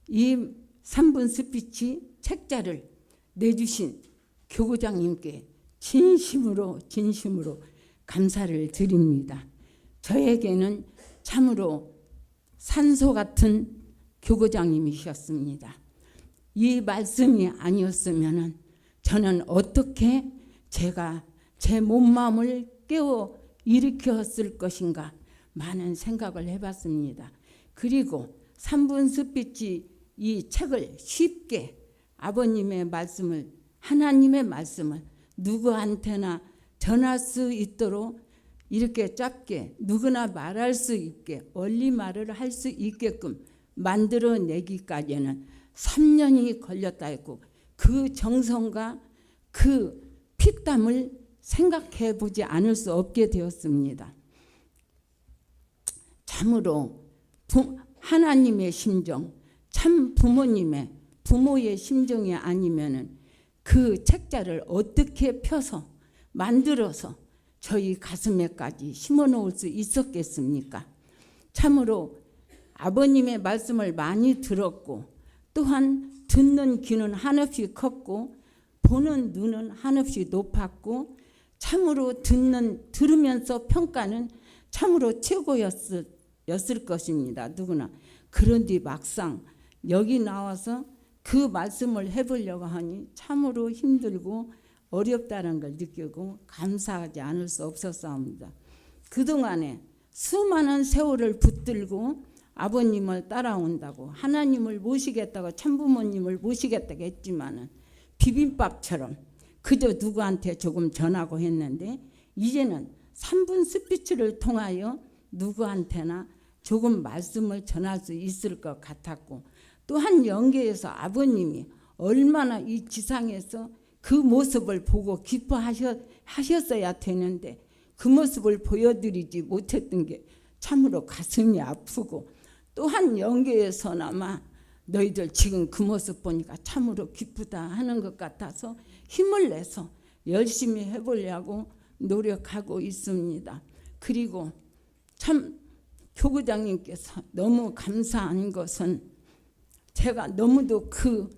이 3분 스피치 책자를 내주신 교구장님께 진심으로 감사를 드립니다. 저에게는 참으로 산소 같은 교구장님이셨습니다. 이 말씀이 아니었으면 저는 어떻게 제가 제 몸마음을 깨워 일으켰을 것인가 많은 생각을 해봤습니다. 그리고 3분 스피치 이 책을 쉽게 아버님의 말씀을 하나님의 말씀을 누구한테나 전할 수 있도록 이렇게 짧게 누구나 말할 수 있게 원리말을 할 수 있게끔 만들어내기까지는 3년이 걸렸다 했고 그 정성과 그 피땀을 생각해 보지 않을 수 없게 되었습니다. 참으로 하나님의 심정, 참 부모의 심정이 아니면은 그 책자를 어떻게 펴서 만들어서 저희 가슴에까지 심어놓을 수 있었겠습니까? 참으로 아버님의 말씀을 많이 들었고 또한 듣는 귀는 한없이 컸고 보는 눈은 한없이 높았고 참으로 들으면서 평가는 참으로 최고였을 것입니다. 누구나. 그런데 막상 여기 나와서 그 말씀을 해보려고 하니 참으로 힘들고 어렵다는 걸 느끼고 감사하지 않을 수 없었사옵니다. 그동안에 수많은 세월을 붙들고 아버님을 따라온다고 하나님을 모시겠다고 참부모님을 모시겠다고 했지만은 비빔밥처럼 그저 누구한테 조금 전하고 했는데 이제는 3분 스피치를 통하여 누구한테나 조금 말씀을 전할 수 있을 것 같았고 또한 영계에서 아버님이 얼마나 이 지상에서 그 모습을 보고 기뻐하셨어야 되는데 그 모습을 보여드리지 못했던 게 참으로 가슴이 아프고 또한 영계에서나마 너희들 지금 그 모습 보니까 참으로 기쁘다 하는 것 같아서 힘을 내서 열심히 해보려고 노력하고 있습니다. 그리고 참 교구장님께서 너무 감사한 것은 제가 너무도 그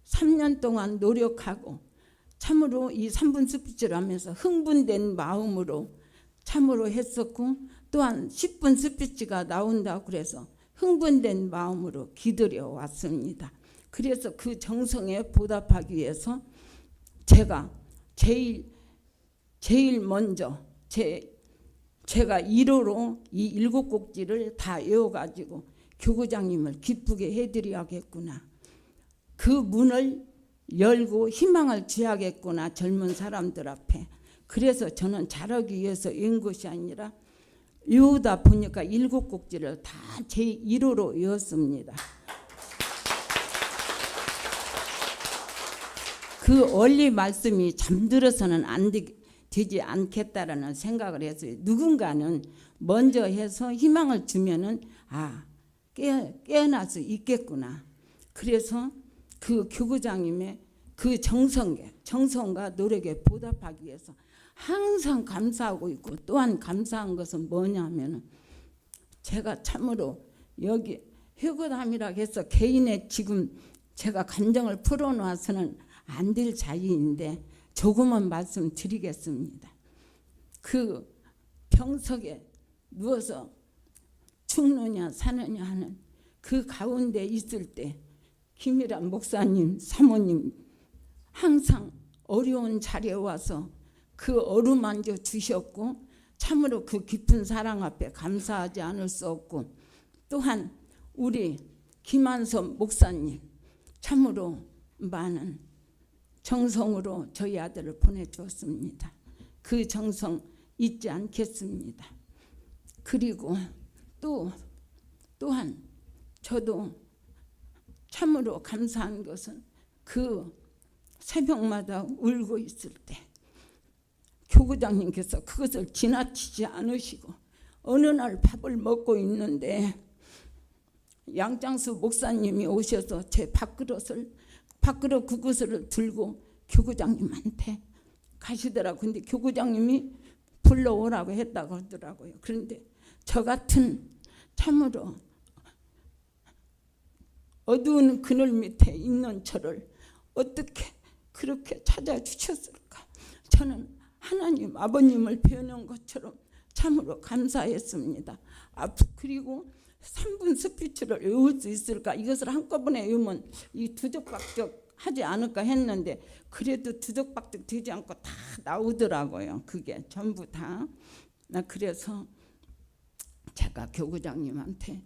3년 동안 노력하고 참으로 이 3분 스피치를 하면서 흥분된 마음으로 참으로 했었고 또한 10분 스피치가 나온다고 그래서 흥분된 마음으로 기다려 왔습니다. 그래서 그 정성에 보답하기 위해서 제가 제일 먼저 제가 1호로 이 7곡지를 다 외워가지고 교구장님을 기쁘게 해드려야겠구나. 그 문을 열고 희망을 주야겠구나 젊은 사람들 앞에. 그래서 저는 잘하기 위해서 외운 것이 아니라 외우다 보니까 7곡지를 다 제 1호로 외웠습니다. 그 원리 말씀이 잠들어서는 되지 않겠다라는 생각을 했어요. 누군가는 먼저 해서 희망을 주면은 깨어날 수 있겠구나. 그래서 그 교구장님의 그 정성과 노력에 보답하기 위해서 항상 감사하고 있고 또한 감사한 것은 뭐냐면은 제가 참으로 여기 회고담이라고 해서 개인의 지금 제가 감정을 풀어놔서는 안 될 자리인데 조금만 말씀드리겠습니다. 그 병석에 누워서 죽느냐 사느냐 하는 그 가운데 있을 때 김일환 목사님, 사모님 항상 어려운 자리에 와서 그 어루만져 주셨고 참으로 그 깊은 사랑 앞에 감사하지 않을 수 없고 또한 우리 김한섭 목사님 참으로 많은 정성으로 저희 아들을 보내주었습니다. 그 정성 잊지 않겠습니다. 그리고 또한 저도 참으로 감사한 것은 그 새벽마다 울고 있을 때 교구장님께서 그것을 지나치지 않으시고 어느 날 밥을 먹고 있는데 양장수 목사님이 오셔서 제 밥그릇 그것을 들고 교구장님한테 가시더라고요. 근데 교구장님이 불러오라고 했다고 하더라고요. 그런데 저 같은 참으로 어두운 그늘 밑에 있는 저를 어떻게 그렇게 찾아주셨을까. 저는 하나님 아버님을 배우는 것처럼 참으로 감사했습니다. 그리고 3분 스피치를 외울 수 있을까. 이것을 한꺼번에 외우면 이 두적박적 하지 않을까 했는데 그래도 두적박적 되지 않고 다 나오더라고요. 그게 전부 다. 그래서 제가 교구장님한테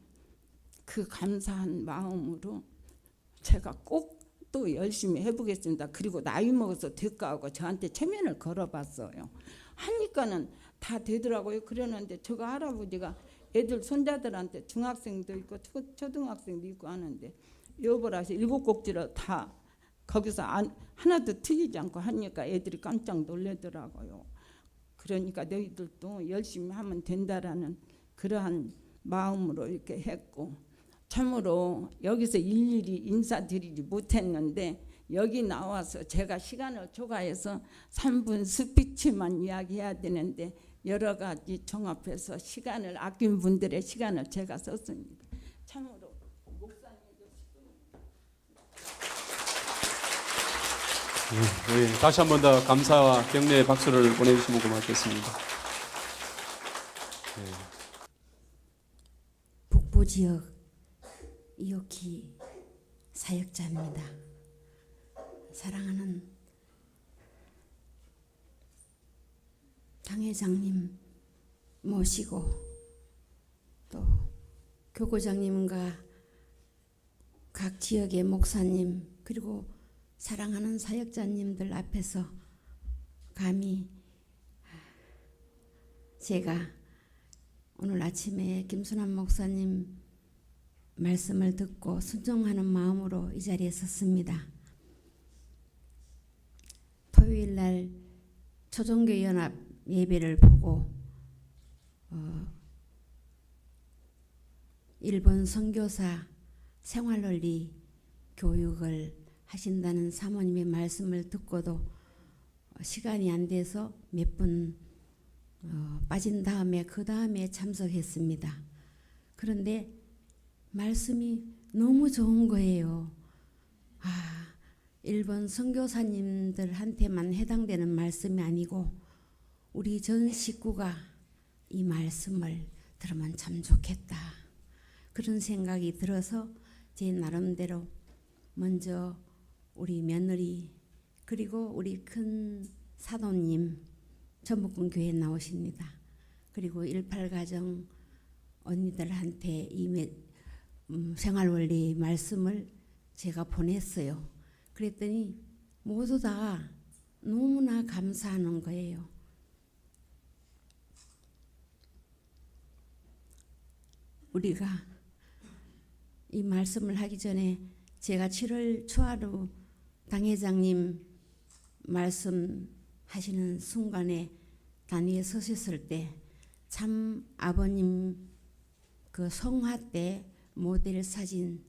그 감사한 마음으로 제가 꼭 또 열심히 해보겠습니다. 그리고 나이 먹어서 대가하고 저한테 체면을 걸어봤어요. 하니까는 다 되더라고요. 그러는데 저거 할아버지가 애들 손자들한테 중학생도 있고 초등학생도 있고 하는데 여보라서 7곡지로 다 거기서 하나도 틀리지 않고 하니까 애들이 깜짝 놀라더라고요. 그러니까 너희들도 열심히 하면 된다라는 그러한 마음으로 이렇게 했고, 참으로 여기서 일일이 인사드리지 못했는데 여기 나와서 제가 시간을 초과해서 3분 스피치만 이야기해야 되는데 여러 가지 종합해서 시간을 아낀 분들의 시간을 제가 썼습니다. 참으로 목사님도 우리 다시 한 번 더 감사와 격려의 박수를 보내주시면 고맙겠습니다. 북부 지역 이옥희 사역자입니다. 사랑하는 당회장님 모시고 또 교구장님과 각 지역의 목사님 그리고 사랑하는 사역자님들 앞에서 감히 제가 오늘 아침에 김순환 목사님 말씀을 듣고 순종하는 마음으로 이 자리에 섰습니다. 토요일 날 초종교연합 예배를 보고 일본 선교사 생활논리 교육을 하신다는 사모님의 말씀을 듣고도 시간이 안 돼서 몇 분 빠진 다음에 그 다음에 참석했습니다. 그런데 말씀이 너무 좋은 거예요. 일본 선교사님들한테만 해당되는 말씀이 아니고 우리 전 식구가 이 말씀을 들으면 참 좋겠다. 그런 생각이 들어서 제 나름대로 먼저 우리 며느리 그리고 우리 큰 사도님 전북군 교회에 나오십니다. 그리고 18가정 언니들한테 이 생활원리 말씀을 제가 보냈어요. 그랬더니 모두 다 너무나 감사하는 거예요. 우리가 이 말씀을 하기 전에 제가 7월 초하루 당회장님 말씀하시는 순간에 단위에 서셨을 때 참 아버님 그 성화 때 모델 사진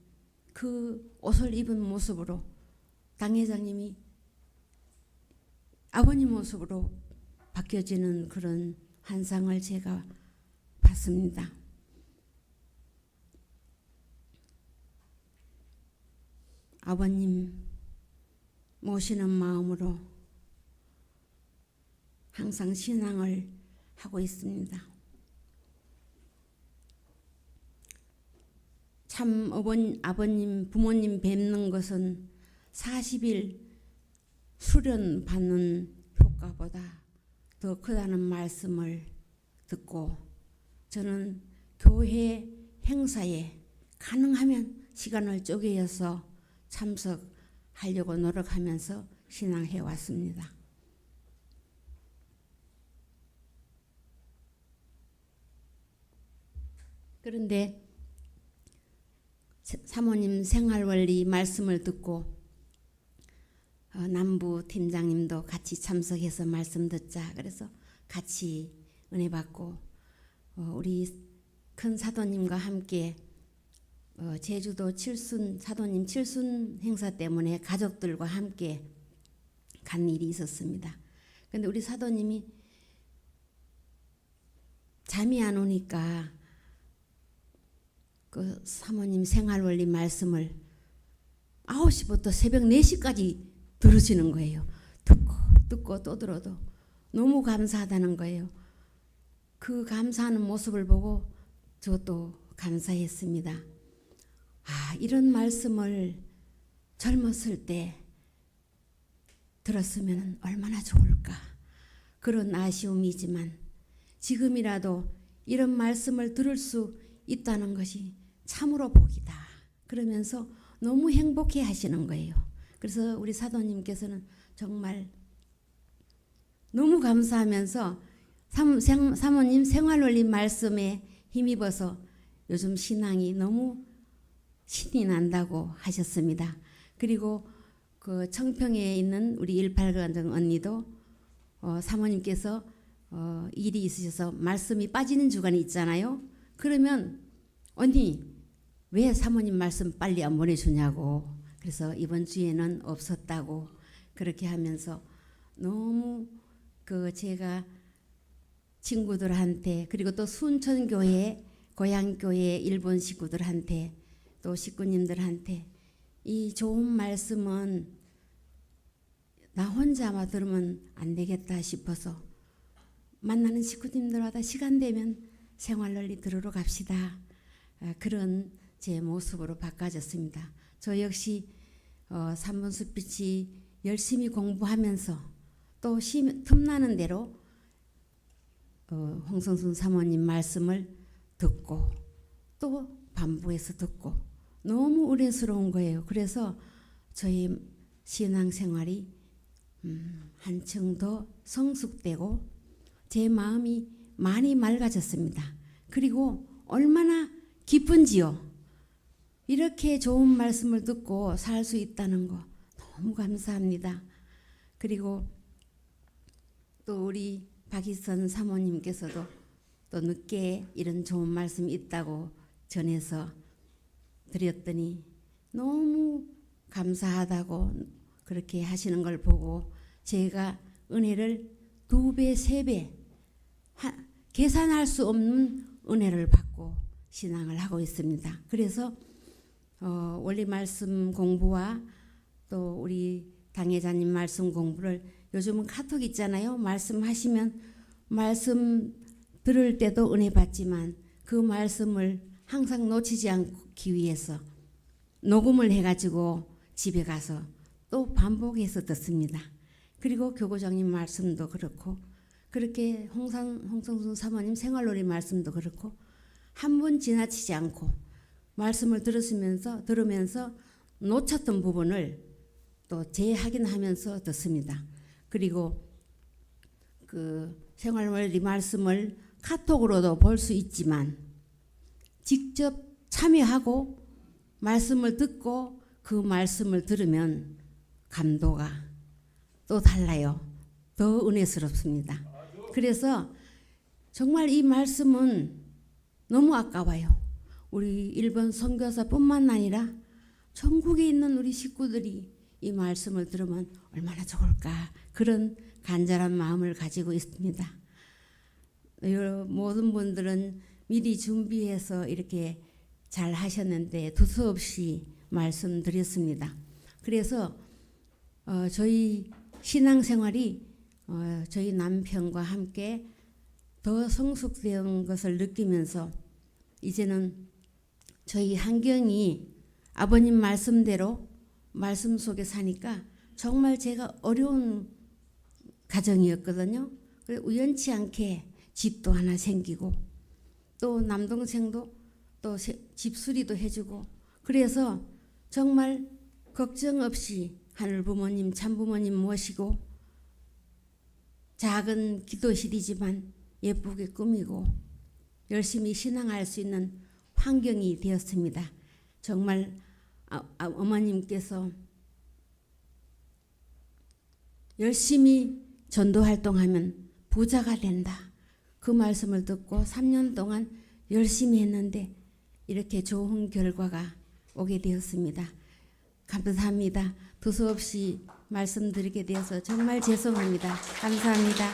그 옷을 입은 모습으로 당회장님이 아버님 모습으로 바뀌어지는 그런 환상을 제가 봤습니다. 아버님 모시는 마음으로 항상 신앙을 하고 있습니다. 참 아버님 부모님 뵙는 것은 40일 수련 받는 효과보다 더 크다는 말씀을 듣고 저는 교회 행사에 가능하면 시간을 쪼개어서 참석하려고 노력하면서 신앙해 왔습니다. 그런데 사모님 생활원리 말씀을 듣고 남부 팀장님도 같이 참석해서 말씀 듣자 그래서 같이 은혜 받고 우리 큰 사도님과 함께 제주도 사도님 칠순 행사 때문에 가족들과 함께 간 일이 있었습니다. 그런데 우리 사도님이 잠이 안 오니까 그 사모님 생활원리 말씀을 9시부터 새벽 4시까지 들으시는 거예요. 듣고 또 들어도 너무 감사하다는 거예요. 그 감사하는 모습을 보고 저도 감사했습니다. 이런 말씀을 젊었을 때 들었으면 얼마나 좋을까. 그런 아쉬움이지만 지금이라도 이런 말씀을 들을 수 있다는 것이 참으로 복이다. 그러면서 너무 행복해 하시는 거예요. 그래서 우리 사도님께서는 정말 너무 감사하면서 사모님 생활논리 말씀에 힘입어서 요즘 신앙이 너무 신이 난다고 하셨습니다. 그리고 그 청평에 있는 우리 18가정 언니도 사모님께서 일이 있으셔서 말씀이 빠지는 주간이 있잖아요. 그러면 언니 왜 사모님 말씀 빨리 안 보내주냐고. 그래서 이번 주에는 없었다고 그렇게 하면서 너무 그 제가 친구들한테 그리고 또 순천교회 고향교회 일본 식구들한테 또 식구님들한테 이 좋은 말씀은 나 혼자만 들으면 안 되겠다 싶어서 만나는 식구님들마다 시간 되면 생활논리 들으러 갑시다. 그런 제 모습으로 바꿔졌습니다. 저 역시 3번 숲빛이 열심히 공부하면서 또 틈나는 대로 홍성순 사모님 말씀을 듣고 또 반복해서 듣고 너무 의뢰스러운 거예요. 그래서 저희 신앙생활이 한층 더 성숙되고 제 마음이 많이 맑아졌습니다. 그리고 얼마나 기쁜지요. 이렇게 좋은 말씀을 듣고 살 수 있다는 거 너무 감사합니다. 그리고 또 우리 박희선 사모님께서도 또 늦게 이런 좋은 말씀이 있다고 전해서 드렸더니 너무 감사하다고 그렇게 하시는 걸 보고 제가 은혜를 2배, 3배 계산할 수 없는 은혜를 받고 신앙을 하고 있습니다. 그래서 원리 말씀 공부와 또 우리 당회자님 말씀 공부를 요즘은 카톡 있잖아요. 말씀하시면 말씀 들을 때도 은혜 받지만 그 말씀을 항상 놓치지 않기 위해서 녹음을 해가지고 집에 가서 또 반복해서 듣습니다. 그리고 교구장님 말씀도 그렇고 그렇게 홍성순 사모님 생활놀이 말씀도 그렇고 한 번 지나치지 않고 말씀을 들으면서 놓쳤던 부분을 또 재확인하면서 듣습니다. 그리고 그 생활놀이 말씀을 카톡으로도 볼 수 있지만 직접 참여하고 말씀을 듣고 그 말씀을 들으면 감도가 또 달라요. 더 은혜스럽습니다. 그래서 정말 이 말씀은 너무 아까워요. 우리 일본 선교사뿐만 아니라 전국에 있는 우리 식구들이 이 말씀을 들으면 얼마나 좋을까 그런 간절한 마음을 가지고 있습니다. 모든 분들은 미리 준비해서 이렇게 잘 하셨는데 두서없이 말씀드렸습니다. 그래서 저희 신앙생활이 저희 남편과 함께 더 성숙된 것을 느끼면서 이제는 저희 환경이 아버님 말씀대로 말씀 속에 사니까 정말 제가 어려운 가정이었거든요. 그래서 우연치 않게 집도 하나 생기고 또 남동생도 또 집수리도 해주고 그래서 정말 걱정 없이 하늘 부모님 참부모님 모시고 작은 기도실이지만 예쁘게 꾸미고 열심히 신앙할 수 있는 환경이 되었습니다. 정말 어머님께서 열심히 전도활동하면 부자가 된다. 그 말씀을 듣고 3년 동안 열심히 했는데 이렇게 좋은 결과가 오게 되었습니다. 감사합니다. 두서없이 말씀드리게 되어서 정말 죄송합니다. 감사합니다.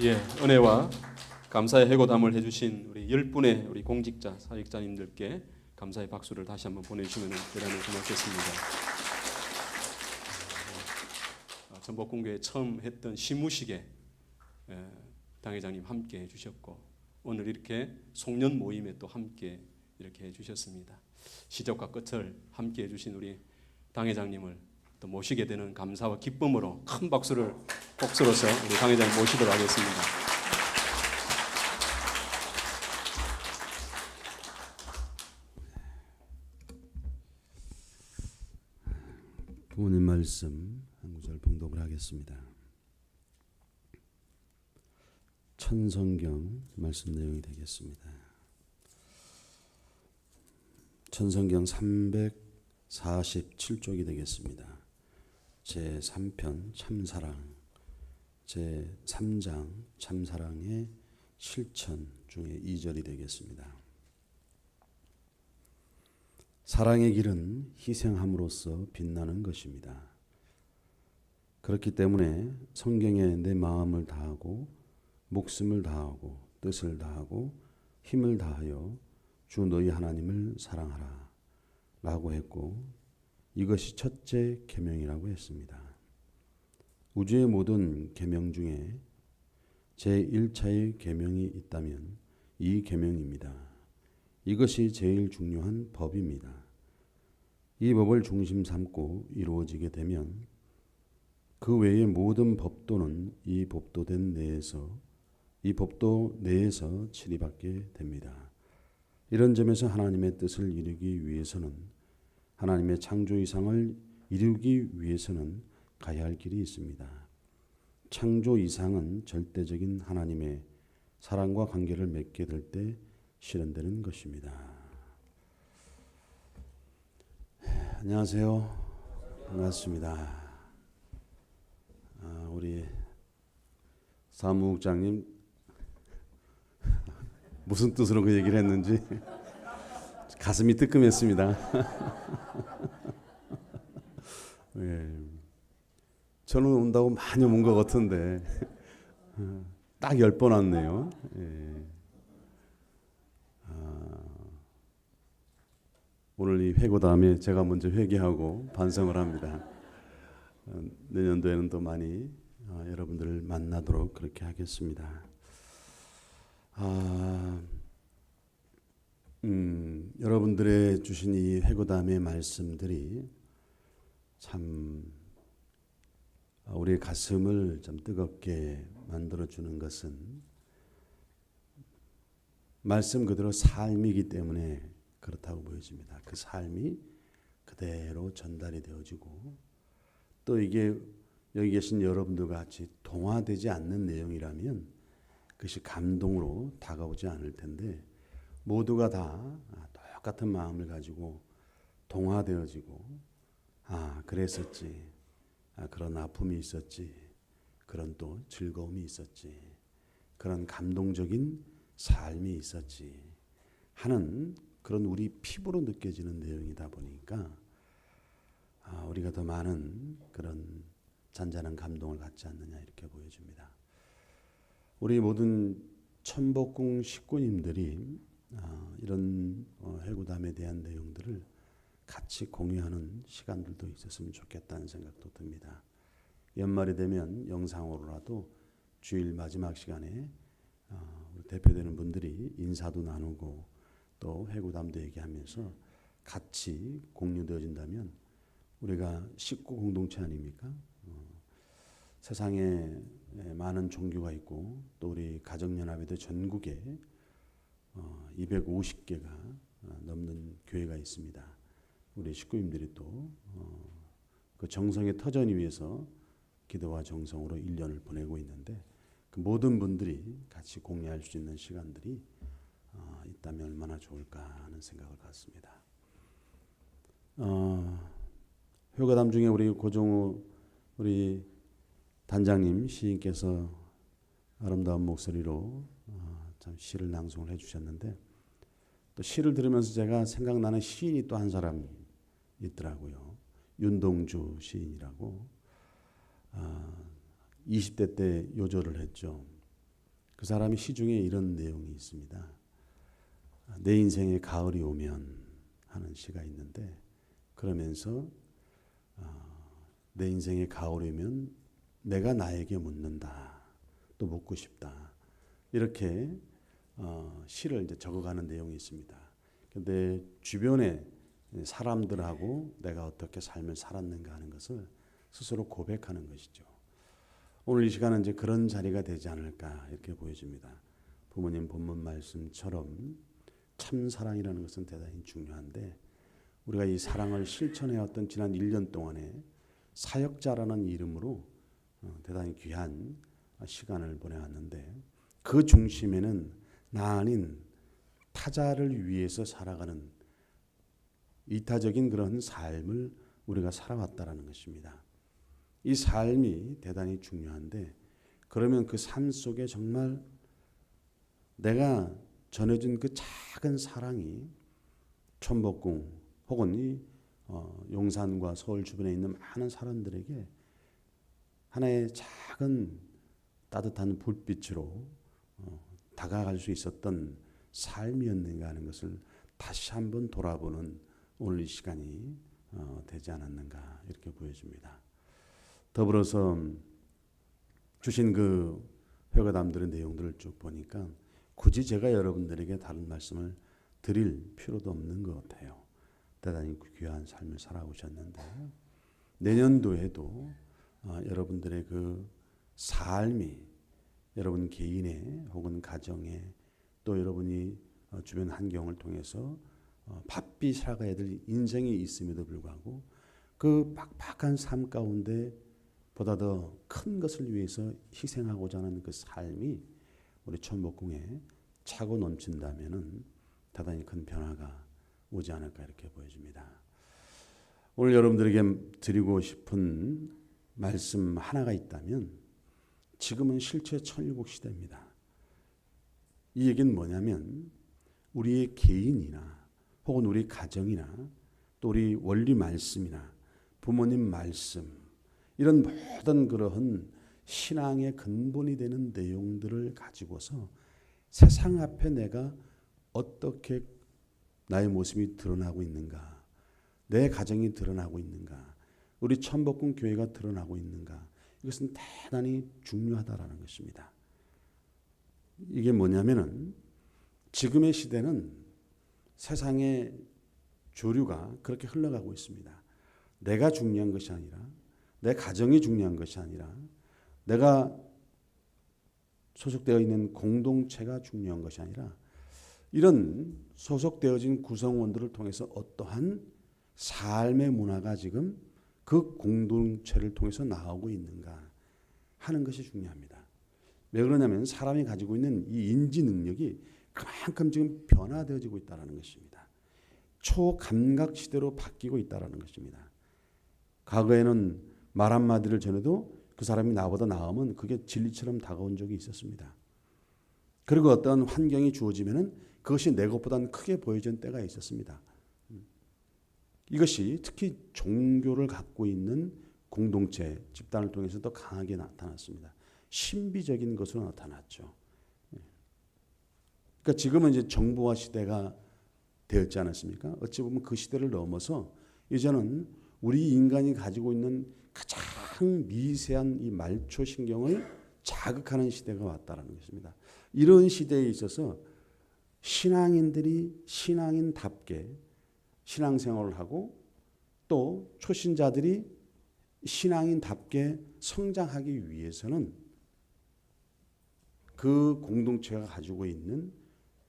예, 은혜와 감사의 해고담을 해주신 우리 10분의 우리 공직자, 사역자님들께 감사의 박수를 다시 한번 보내주시면 대단히 고맙겠습니다. 전복궁교회 처음 했던 시무식에 당회장님 함께 해주셨고 오늘 이렇게 송년 모임에 또 함께 이렇게 해주셨습니다. 시작과 끝을 함께 해주신 우리 당회장님을 또 모시게 되는 감사와 기쁨으로 큰 박수를 복수로서 우리 당회장님 모시도록 하겠습니다. 부모님 말씀 한 봉독을 하겠습니다. 천성경 말씀 내용이 되겠습니다. 천성경 347쪽이 되겠습니다. 제3편 참사랑, 제3장 참사랑의 실천 중에 2절이 되겠습니다. 사랑의 길은 희생함으로써 빛나는 것입니다. 그렇기 때문에 성경에 내 마음을 다하고 목숨을 다하고 뜻을 다하고 힘을 다하여 주 너희 하나님을 사랑하라 라고 했고, 이것이 첫째 계명이라고 했습니다. 우주의 모든 계명 중에 제1차의 계명이 있다면 이 계명입니다. 이것이 제일 중요한 법입니다. 이 법을 중심 삼고 이루어지게 되면 그 외의 모든 법도는 이 법도 내에서 치리받게 됩니다. 이런 점에서 하나님의 뜻을 이루기 위해서는, 하나님의 창조 이상을 이루기 위해서는 가야 할 길이 있습니다. 창조 이상은 절대적인 하나님의 사랑과 관계를 맺게 될 때 실현되는 것입니다. 안녕하세요. 반갑습니다. 우리 사무국장님 무슨 뜻으로 그 얘기를 했는지 가슴이 뜨끔했습니다. 예. 저는 온다고 많이 온 것 같은데 딱 10번 왔네요. 예. 오늘 이 회고 다음에 제가 먼저 회개하고 반성을 합니다. 내년도에는 또 많이 여러분들을 만나도록 그렇게 하겠습니다. 여러분들의 주신 이 회고담의 말씀들이 참 우리의 가슴을 좀 뜨겁게 만들어주는 것은 말씀 그대로 삶이기 때문에 그렇다고 보여집니다. 그 삶이 그대로 전달이 되어지고, 또 이게 여기 계신 여러분들과 같이 동화되지 않는 내용이라면 그것이 감동으로 다가오지 않을 텐데, 모두가 다 똑같은 마음을 가지고 동화되어지고, 그랬었지, 그런 아픔이 있었지, 그런 또 즐거움이 있었지, 그런 감동적인 삶이 있었지 하는 그런 우리 피부로 느껴지는 내용이다 보니까 우리가 더 많은 그런 잔잔한 감동을 갖지 않느냐 이렇게 보여집니다. 우리 모든 천복궁 식구님들이 이런 회고담에 대한 내용들을 같이 공유하는 시간들도 있었으면 좋겠다는 생각도 듭니다. 연말이 되면 영상으로라도 주일 마지막 시간에 대표되는 분들이 인사도 나누고 또 회고담도 얘기하면서 같이 공유되어진다면 우리가 식구 공동체 아닙니까? 세상에 많은 종교가 있고 또 우리 가정연합에도 전국에 250개가 넘는 교회가 있습니다. 우리 식구님들이 또 그 정성의 터전을 위해서 기도와 정성으로 1년을 보내고 있는데, 그 모든 분들이 같이 공유할 수 있는 시간들이 있다면 얼마나 좋을까 하는 생각을 갖습니다. 회고담 중에 우리 고종우 우리 단장님 시인께서 아름다운 목소리로 참 시를 낭송을 해주셨는데, 또 시를 들으면서 제가 생각나는 시인이 또 한 사람이 있더라고요. 윤동주 시인이라고 20대 때 요절을 했죠. 그 사람이 시 중에 이런 내용이 있습니다. 내 인생에 가을이 오면 하는 시가 있는데, 그러면서 내 인생에 가을이 오면 내가 나에게 묻는다, 또 묻고 싶다, 이렇게 시를 이제 적어가는 내용이 있습니다. 근데 주변에 사람들하고 내가 어떻게 삶을 살았는가 하는 것을 스스로 고백하는 것이죠. 오늘 이 시간은 이제 그런 자리가 되지 않을까 이렇게 보여집니다. 부모님 본문 말씀처럼 참 사랑이라는 것은 대단히 중요한데, 우리가 이 사랑을 실천해왔던 지난 1년 동안에 사역자라는 이름으로 대단히 귀한 시간을 보내왔는데 그 중심에는 나 아닌 타자를 위해서 살아가는 이타적인 그런 삶을 우리가 살아왔다라는 것입니다. 이 삶이 대단히 중요한데 그러면 그 삶 속에 정말 내가 전해준 그 작은 사랑이 천복궁 혹은 이 용산과 서울 주변에 있는 많은 사람들에게 하나의 작은 따뜻한 불빛으로 다가갈 수 있었던 삶이었는가 하는 것을 다시 한번 돌아보는 오늘 이 시간이 되지 않았는가 이렇게 보여집니다. 더불어서 주신 그 회고담들의 내용들을 쭉 보니까 굳이 제가 여러분들에게 다른 말씀을 드릴 필요도 없는 것 같아요. 대단히 귀한 삶을 살아오셨는데 내년도에도 여러분들의 그 삶이 여러분 개인의 혹은 가정의 또 여러분이 주변 환경을 통해서 바삐 살아가야 될 인생이 있음에도 불구하고 그 빡빡한 삶 가운데 보다 더 큰 것을 위해서 희생하고자 하는 그 삶이 우리 천복궁에 차고 넘친다면은 대단히 큰 변화가 오지 않을까 이렇게 보여집니다. 오늘 여러분들에게 드리고 싶은 말씀 하나가 있다면 지금은 실제 천일국 시대입니다. 이 얘기는 뭐냐면 우리의 개인이나 혹은 우리 가정이나 또 우리 원리 말씀이나 부모님 말씀 이런 모든 그러한 신앙의 근본이 되는 내용들을 가지고서 세상 앞에 내가 어떻게 나의 모습이 드러나고 있는가, 내 가정이 드러나고 있는가, 우리 천복궁 교회가 드러나고 있는가, 이것은 대단히 중요하다라는 것입니다. 이게 뭐냐면은 지금의 시대는 세상의 조류가 그렇게 흘러가고 있습니다. 내가 중요한 것이 아니라 내 가정이 중요한 것이 아니라 내가 소속되어 있는 공동체가 중요한 것이 아니라 이런 소속되어진 구성원들을 통해서 어떠한 삶의 문화가 지금 그 공동체를 통해서 나오고 있는가 하는 것이 중요합니다. 왜 그러냐면 사람이 가지고 있는 이 인지 능력이 그만큼 지금 변화되어지고 있다는 것입니다. 초감각 시대로 바뀌고 있다는 것입니다. 과거에는 말 한마디를 전해도 그 사람이 나보다 나으면 그게 진리처럼 다가온 적이 있었습니다. 그리고 어떤 환경이 주어지면은 그것이 내 것보다는 크게 보여진 때가 있었습니다. 이것이 특히 종교를 갖고 있는 공동체, 집단을 통해서 더 강하게 나타났습니다. 신비적인 것으로 나타났죠. 그러니까 지금은 이제 정보화 시대가 되었지 않았습니까? 어찌 보면 그 시대를 넘어서 이제는 우리 인간이 가지고 있는 가장 미세한 이 말초 신경을 자극하는 시대가 왔다는 것입니다. 이런 시대에 있어서 신앙인들이 신앙인답게 신앙생활을 하고 또 초신자들이 신앙인답게 성장하기 위해서는 그 공동체가 가지고 있는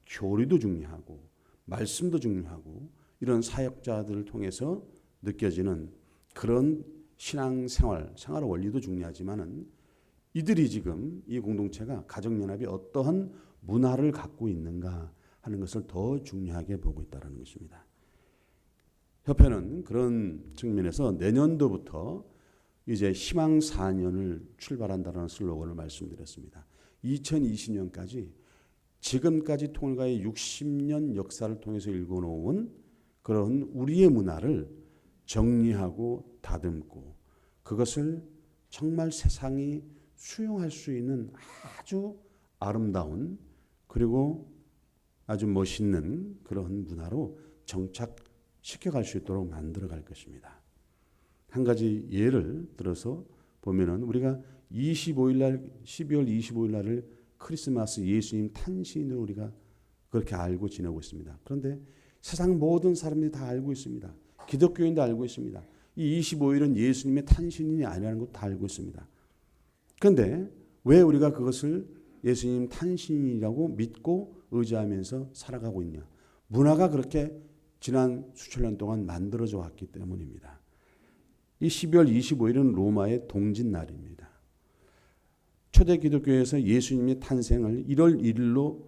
교리도 중요하고 말씀도 중요하고 이런 사역자들을 통해서 느껴지는 그런 신앙생활, 생활 원리도 중요하지만은 이들이 지금 이 공동체가 가정연합이 어떠한 문화를 갖고 있는가 하는 것을 더 중요하게 보고 있다는 것입니다. 협회는 그런 측면에서 내년도부터 이제 희망 4년을 출발한다는 슬로건을 말씀드렸습니다. 2020년까지 지금까지 통일가의 60년 역사를 통해서 읽어놓은 그런 우리의 문화를 정리하고 다듬고 그것을 정말 세상이 수용할 수 있는 아주 아름다운 그리고 아주 멋있는 그런 문화로 정착시켜갈 수 있도록 만들어갈 것입니다. 한 가지 예를 들어서 보면은 우리가 25일 날 12월 25일 날을 크리스마스 예수님 탄신으로 우리가 그렇게 알고 지내고 있습니다. 그런데 세상 모든 사람들이 다 알고 있습니다. 기독교인도 알고 있습니다. 이 25일은 예수님의 탄신이 아니라는 것도 다 알고 있습니다. 그런데 왜 우리가 그것을 예수님 탄신이라고 믿고 의지하면서 살아가고 있냐? 문화가 그렇게 지난 수천 년 동안 만들어져 왔기 때문입니다. 이 12월 25일은 로마의 동짓날입니다. 초대 기독교에서 예수님의 탄생을 1월 1일로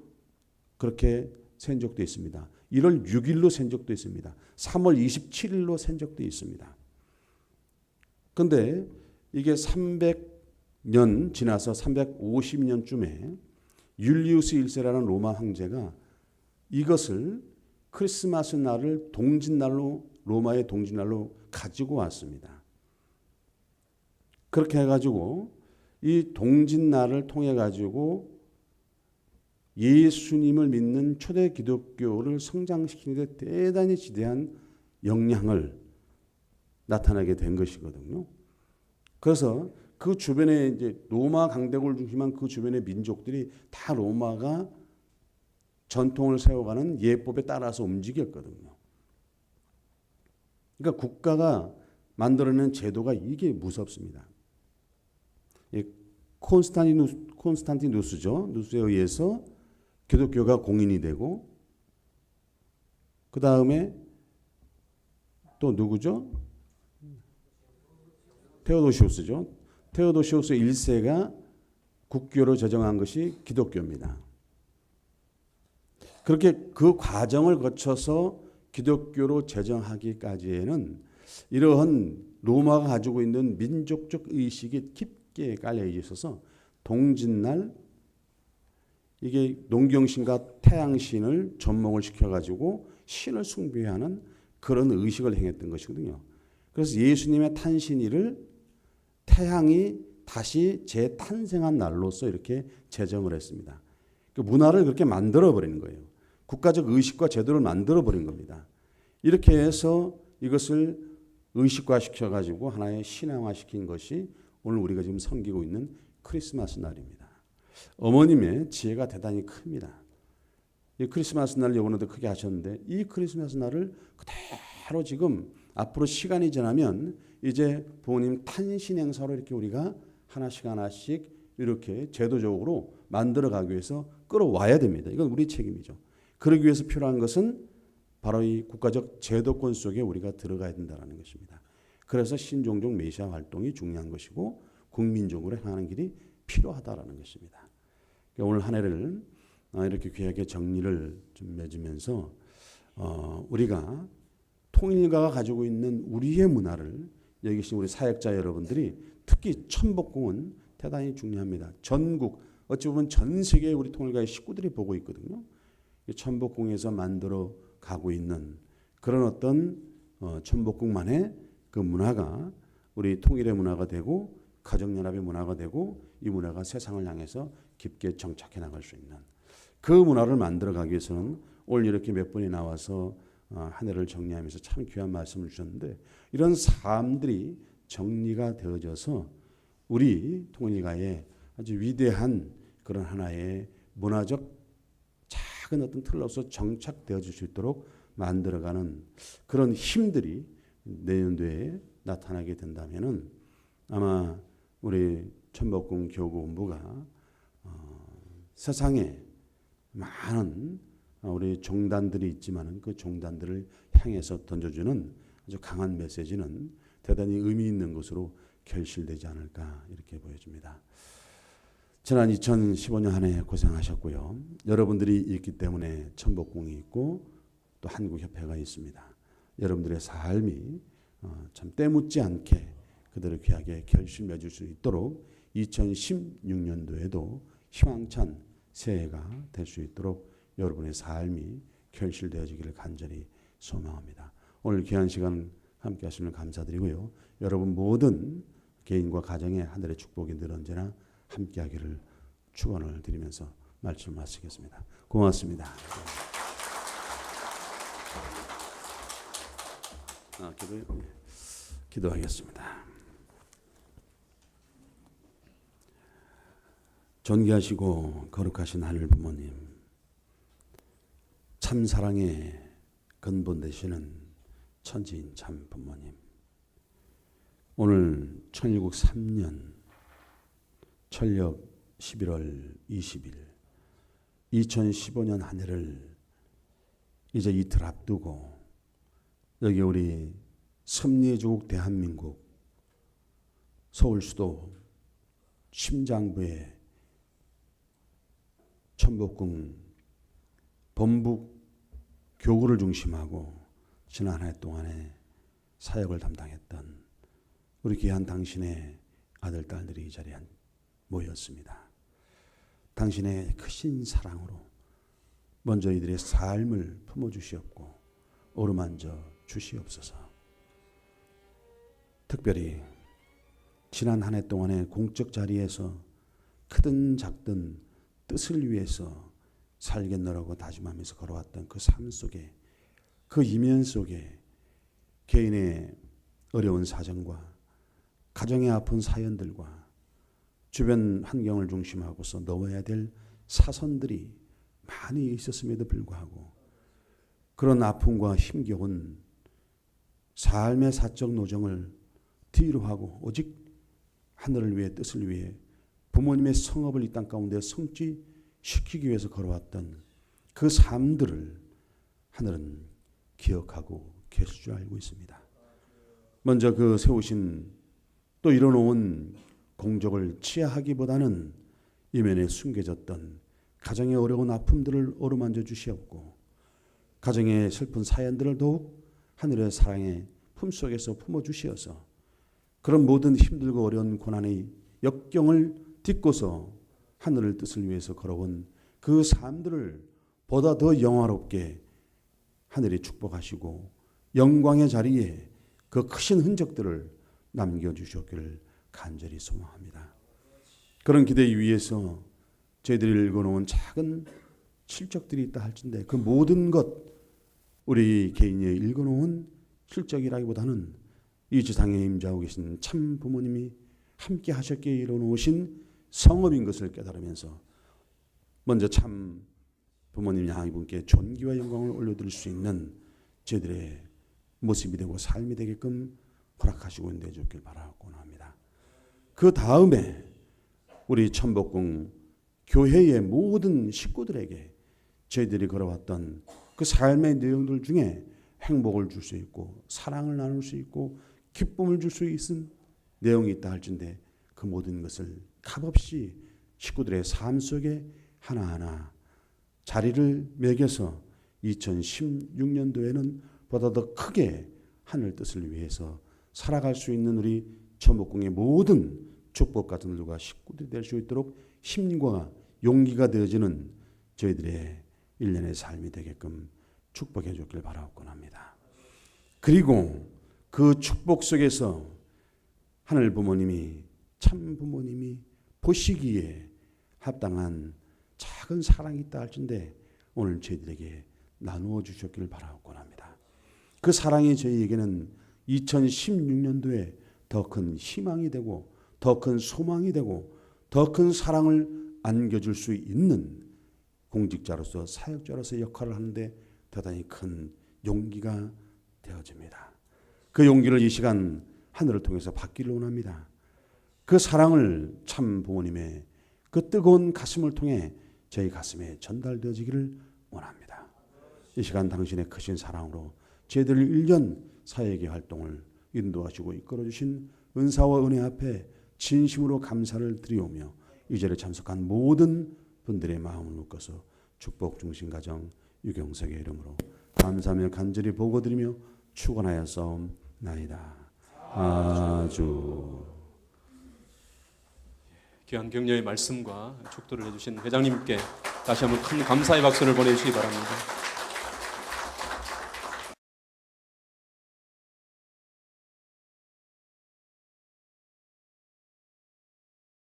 그렇게 센 적도 있습니다. 1월 6일로 센 적도 있습니다. 3월 27일로 센 적도 있습니다. 그런데 이게 300년 지나서 350년쯤에 율리우스 1세라는 로마 황제가 이것을 크리스마스 날을 동짓날로, 로마의 동짓날로 가지고 왔습니다. 그렇게 해가지고 이 동짓날을 통해 가지고 예수님을 믿는 초대 기독교를 성장시키는 데 대단히 지대한 영향을 나타나게 된 것이거든요. 그래서 그 주변에 이제 로마 강대국을 중심한 그 주변의 민족들이 다 로마가 전통을 세워가는 예법에 따라서 움직였거든요. 그러니까 국가가 만들어낸 제도가 이게 무섭습니다. 콘스탄티누스죠. 누스에 의해서 기독교가 공인이 되고, 그 다음에 또 누구죠? 테오도시우스죠. 테오도시우스 1세가 국교로 제정한 것이 기독교입니다. 그렇게 그 과정을 거쳐서 기독교로 제정하기까지에는 이러한 로마가 가지고 있는 민족적 의식이 깊게 깔려 있어서 동짓날, 이게 농경신과 태양신을 접목을 시켜가지고 신을 숭배하는 그런 의식을 행했던 것이거든요. 그래서 예수님의 탄신일을 태양이 다시 재탄생한 날로서 이렇게 제정을 했습니다. 그 문화를 그렇게 만들어버리는 거예요. 국가적 의식과 제도를 만들어버린 겁니다. 이렇게 해서 이것을 의식화시켜가지고 하나의 신앙화시킨 것이 오늘 우리가 지금 섬기고 있는 크리스마스 날입니다. 어머님의 지혜가 대단히 큽니다. 이 크리스마스 날 요번에도 크게 하셨는데 이 크리스마스 날을 그대로 지금 앞으로 시간이 지나면 이제 부모님 탄신 행사로 이렇게 우리가 하나씩 하나씩 이렇게 제도적으로 만들어가기 위해서 끌어와야 됩니다. 이건 우리 책임이죠. 그러기 위해서 필요한 것은 바로 이 국가적 제도권 속에 우리가 들어가야 된다는 것입니다. 그래서 신종적 메시아 활동이 중요한 것이고 국민적으로 행하는 길이 필요하다라는 것입니다. 오늘 한 해를 이렇게 귀하게 정리를 좀 맺으면서 우리가 통일가가 가지고 있는 우리의 문화를 여기 계신 우리 사역자 여러분들이 특히 천복궁은 대단히 중요합니다. 전국 어찌 보면 전 세계 우리 통일가의 식구들이 보고 있거든요. 천복궁에서 만들어 가고 있는 그런 어떤 천복궁만의 그 문화가 우리 통일의 문화가 되고 가정연합의 문화가 되고 이 문화가 세상을 향해서 깊게 정착해 나갈 수 있는 그 문화를 만들어가기 위해서는 오늘 이렇게 몇 분이 나와서 한 해를 정리하면서 참 귀한 말씀을 주셨는데 이런 삶들이 정리가 되어져서 우리 통일가의 아주 위대한 그런 하나의 문화적 작은 어떤 틀로서 정착되어질 수 있도록 만들어가는 그런 힘들이 내년도에 나타나게 된다면은 아마 우리 천복궁 교구본부가 세상에 많은 우리 종단들이 있지만은 그 종단들을 향해서 던져주는 아주 강한 메시지는 대단히 의미 있는 것으로 결실되지 않을까 이렇게 보여집니다. 지난 2015년 한 해 고생하셨고요. 여러분들이 있기 때문에 천복궁이 있고 또 한국협회가 있습니다. 여러분들의 삶이 참 때묻지 않게 그대로 귀하게 결실 맺을 수 있도록 2016년도에도 희망찬 새해가 될 수 있도록 여러분의 삶이 결실되어지기를 간절히 소망합니다. 오늘 귀한 시간 함께 하시는 감사드리고요. 여러분 모든 개인과 가정의 하늘의 축복이 늘 언제나 함께 하기를 축원을 드리면서 말씀을 마치겠습니다. 고맙습니다. 기도하겠습니다. 존귀하시고 거룩하신 하늘 부모님, 참 사랑의 근본 되시는 천지인 참 부모님, 오늘 천일국 3년 천력 11월 20일 2015년 한 해를 이제 이틀 앞두고 여기 우리 섭리의 조국 대한민국 서울 수도 심장부의 천복궁 범북 교구를 중심하고 지난 한 해 동안에 사역을 담당했던 우리 귀한 당신의 아들, 딸들이 이 자리에 모였습니다. 당신의 크신 사랑으로 먼저 이들의 삶을 품어주시옵고 어루만져 주시옵소서. 특별히 지난 한 해 동안의 공적 자리에서 크든 작든 뜻을 위해서 살겠노라고 다짐하면서 걸어왔던 그 삶 속에, 그 이면 속에 개인의 어려운 사정과 가정의 아픈 사연들과 주변 환경을 중심하고서 넣어야 될 사선들이 많이 있었음에도 불구하고 그런 아픔과 힘겨운 삶의 사적 노정을 뒤로 하고 오직 하늘을 위해, 뜻을 위해 부모님의 성업을 이 땅 가운데 성취시키기 위해서 걸어왔던 그 삶들을 하늘은 기억하고 계실 줄 알고 있습니다. 먼저 그 세우신 또 이뤄놓은 공적을 치하하기보다는 이면에 숨겨졌던 가정의 어려운 아픔들을 어루만져 주시옵고 가정의 슬픈 사연들을 더욱 하늘의 사랑의 품속에서 품어주시어서 그런 모든 힘들고 어려운 고난의 역경을 딛고서 하늘의 뜻을 위해서 걸어온 그 삶들을 보다 더 영화롭게 하늘이 축복하시고 영광의 자리에 그 크신 흔적들을 남겨주셨기를 간절히 소망합니다. 그런 기대 위에서 저희들이 읽어놓은 작은 실적들이 있다 할진데 그 모든 것 우리 개인이 읽어놓은 실적이라기보다는 이 지상에 임재하고 계신 참 부모님이 함께 하셨기에 이뤄놓으신 성업인 것을 깨달으면서 먼저 참 부모님 양이분께 존귀와 영광을 올려드릴 수 있는 저희들의 모습이 되고 삶이 되게끔 허락하시고 인도해 주길 바라고 합니다. 그 다음에 우리 천복궁 교회의 모든 식구들에게 저희들이 걸어왔던 그 삶의 내용들 중에 행복을 줄 수 있고 사랑을 나눌 수 있고 기쁨을 줄 수 있는 내용이 있다 할진데 그 모든 것을 값없이 식구들의 삶 속에 하나하나 자리를 매겨서 2016년도에는 보다 더 크게 하늘 뜻을 위해서 살아갈 수 있는 우리 천복궁의 모든 축복 같은 일과 식구들이 될 수 있도록 힘과 용기가 되어지는 저희들의 일련의 삶이 되게끔 축복해 주길 바라옵곤 합니다. 그리고 그 축복 속에서 하늘 부모님이 참 부모님이 보시기에 합당한 작은 사랑이 있다 할진데 오늘 저희들에게 나누어 주셨기를 바라옵곤 합니다. 그 사랑이 저희에게는 2016년도에 더 큰 희망이 되고 더 큰 소망이 되고 더 큰 사랑을 안겨줄 수 있는 공직자로서 사역자로서 역할을 하는데 대단히 큰 용기가 되어집니다. 그 용기를 이 시간 하늘을 통해서 받기를 원합니다. 그 사랑을 참 부모님의 그 뜨거운 가슴을 통해 저희 가슴에 전달되어지기를 원합니다. 이 시간 당신의 크신 사랑으로 저희들 1년 사역의 활동을 인도하시고 이끌어주신 은사와 은혜 앞에 진심으로 감사를 드리오며 이 자리에 참석한 모든 분들의 마음을 묶어서 축복 중심 가정 유경석의 이름으로 감사하며 간절히 보고드리며 축원하였사옵나이다. 아주 귀한 격려의 말씀과 축도를 해주신 회장님께 다시 한번 큰 감사의 박수를 보내주시기 바랍니다.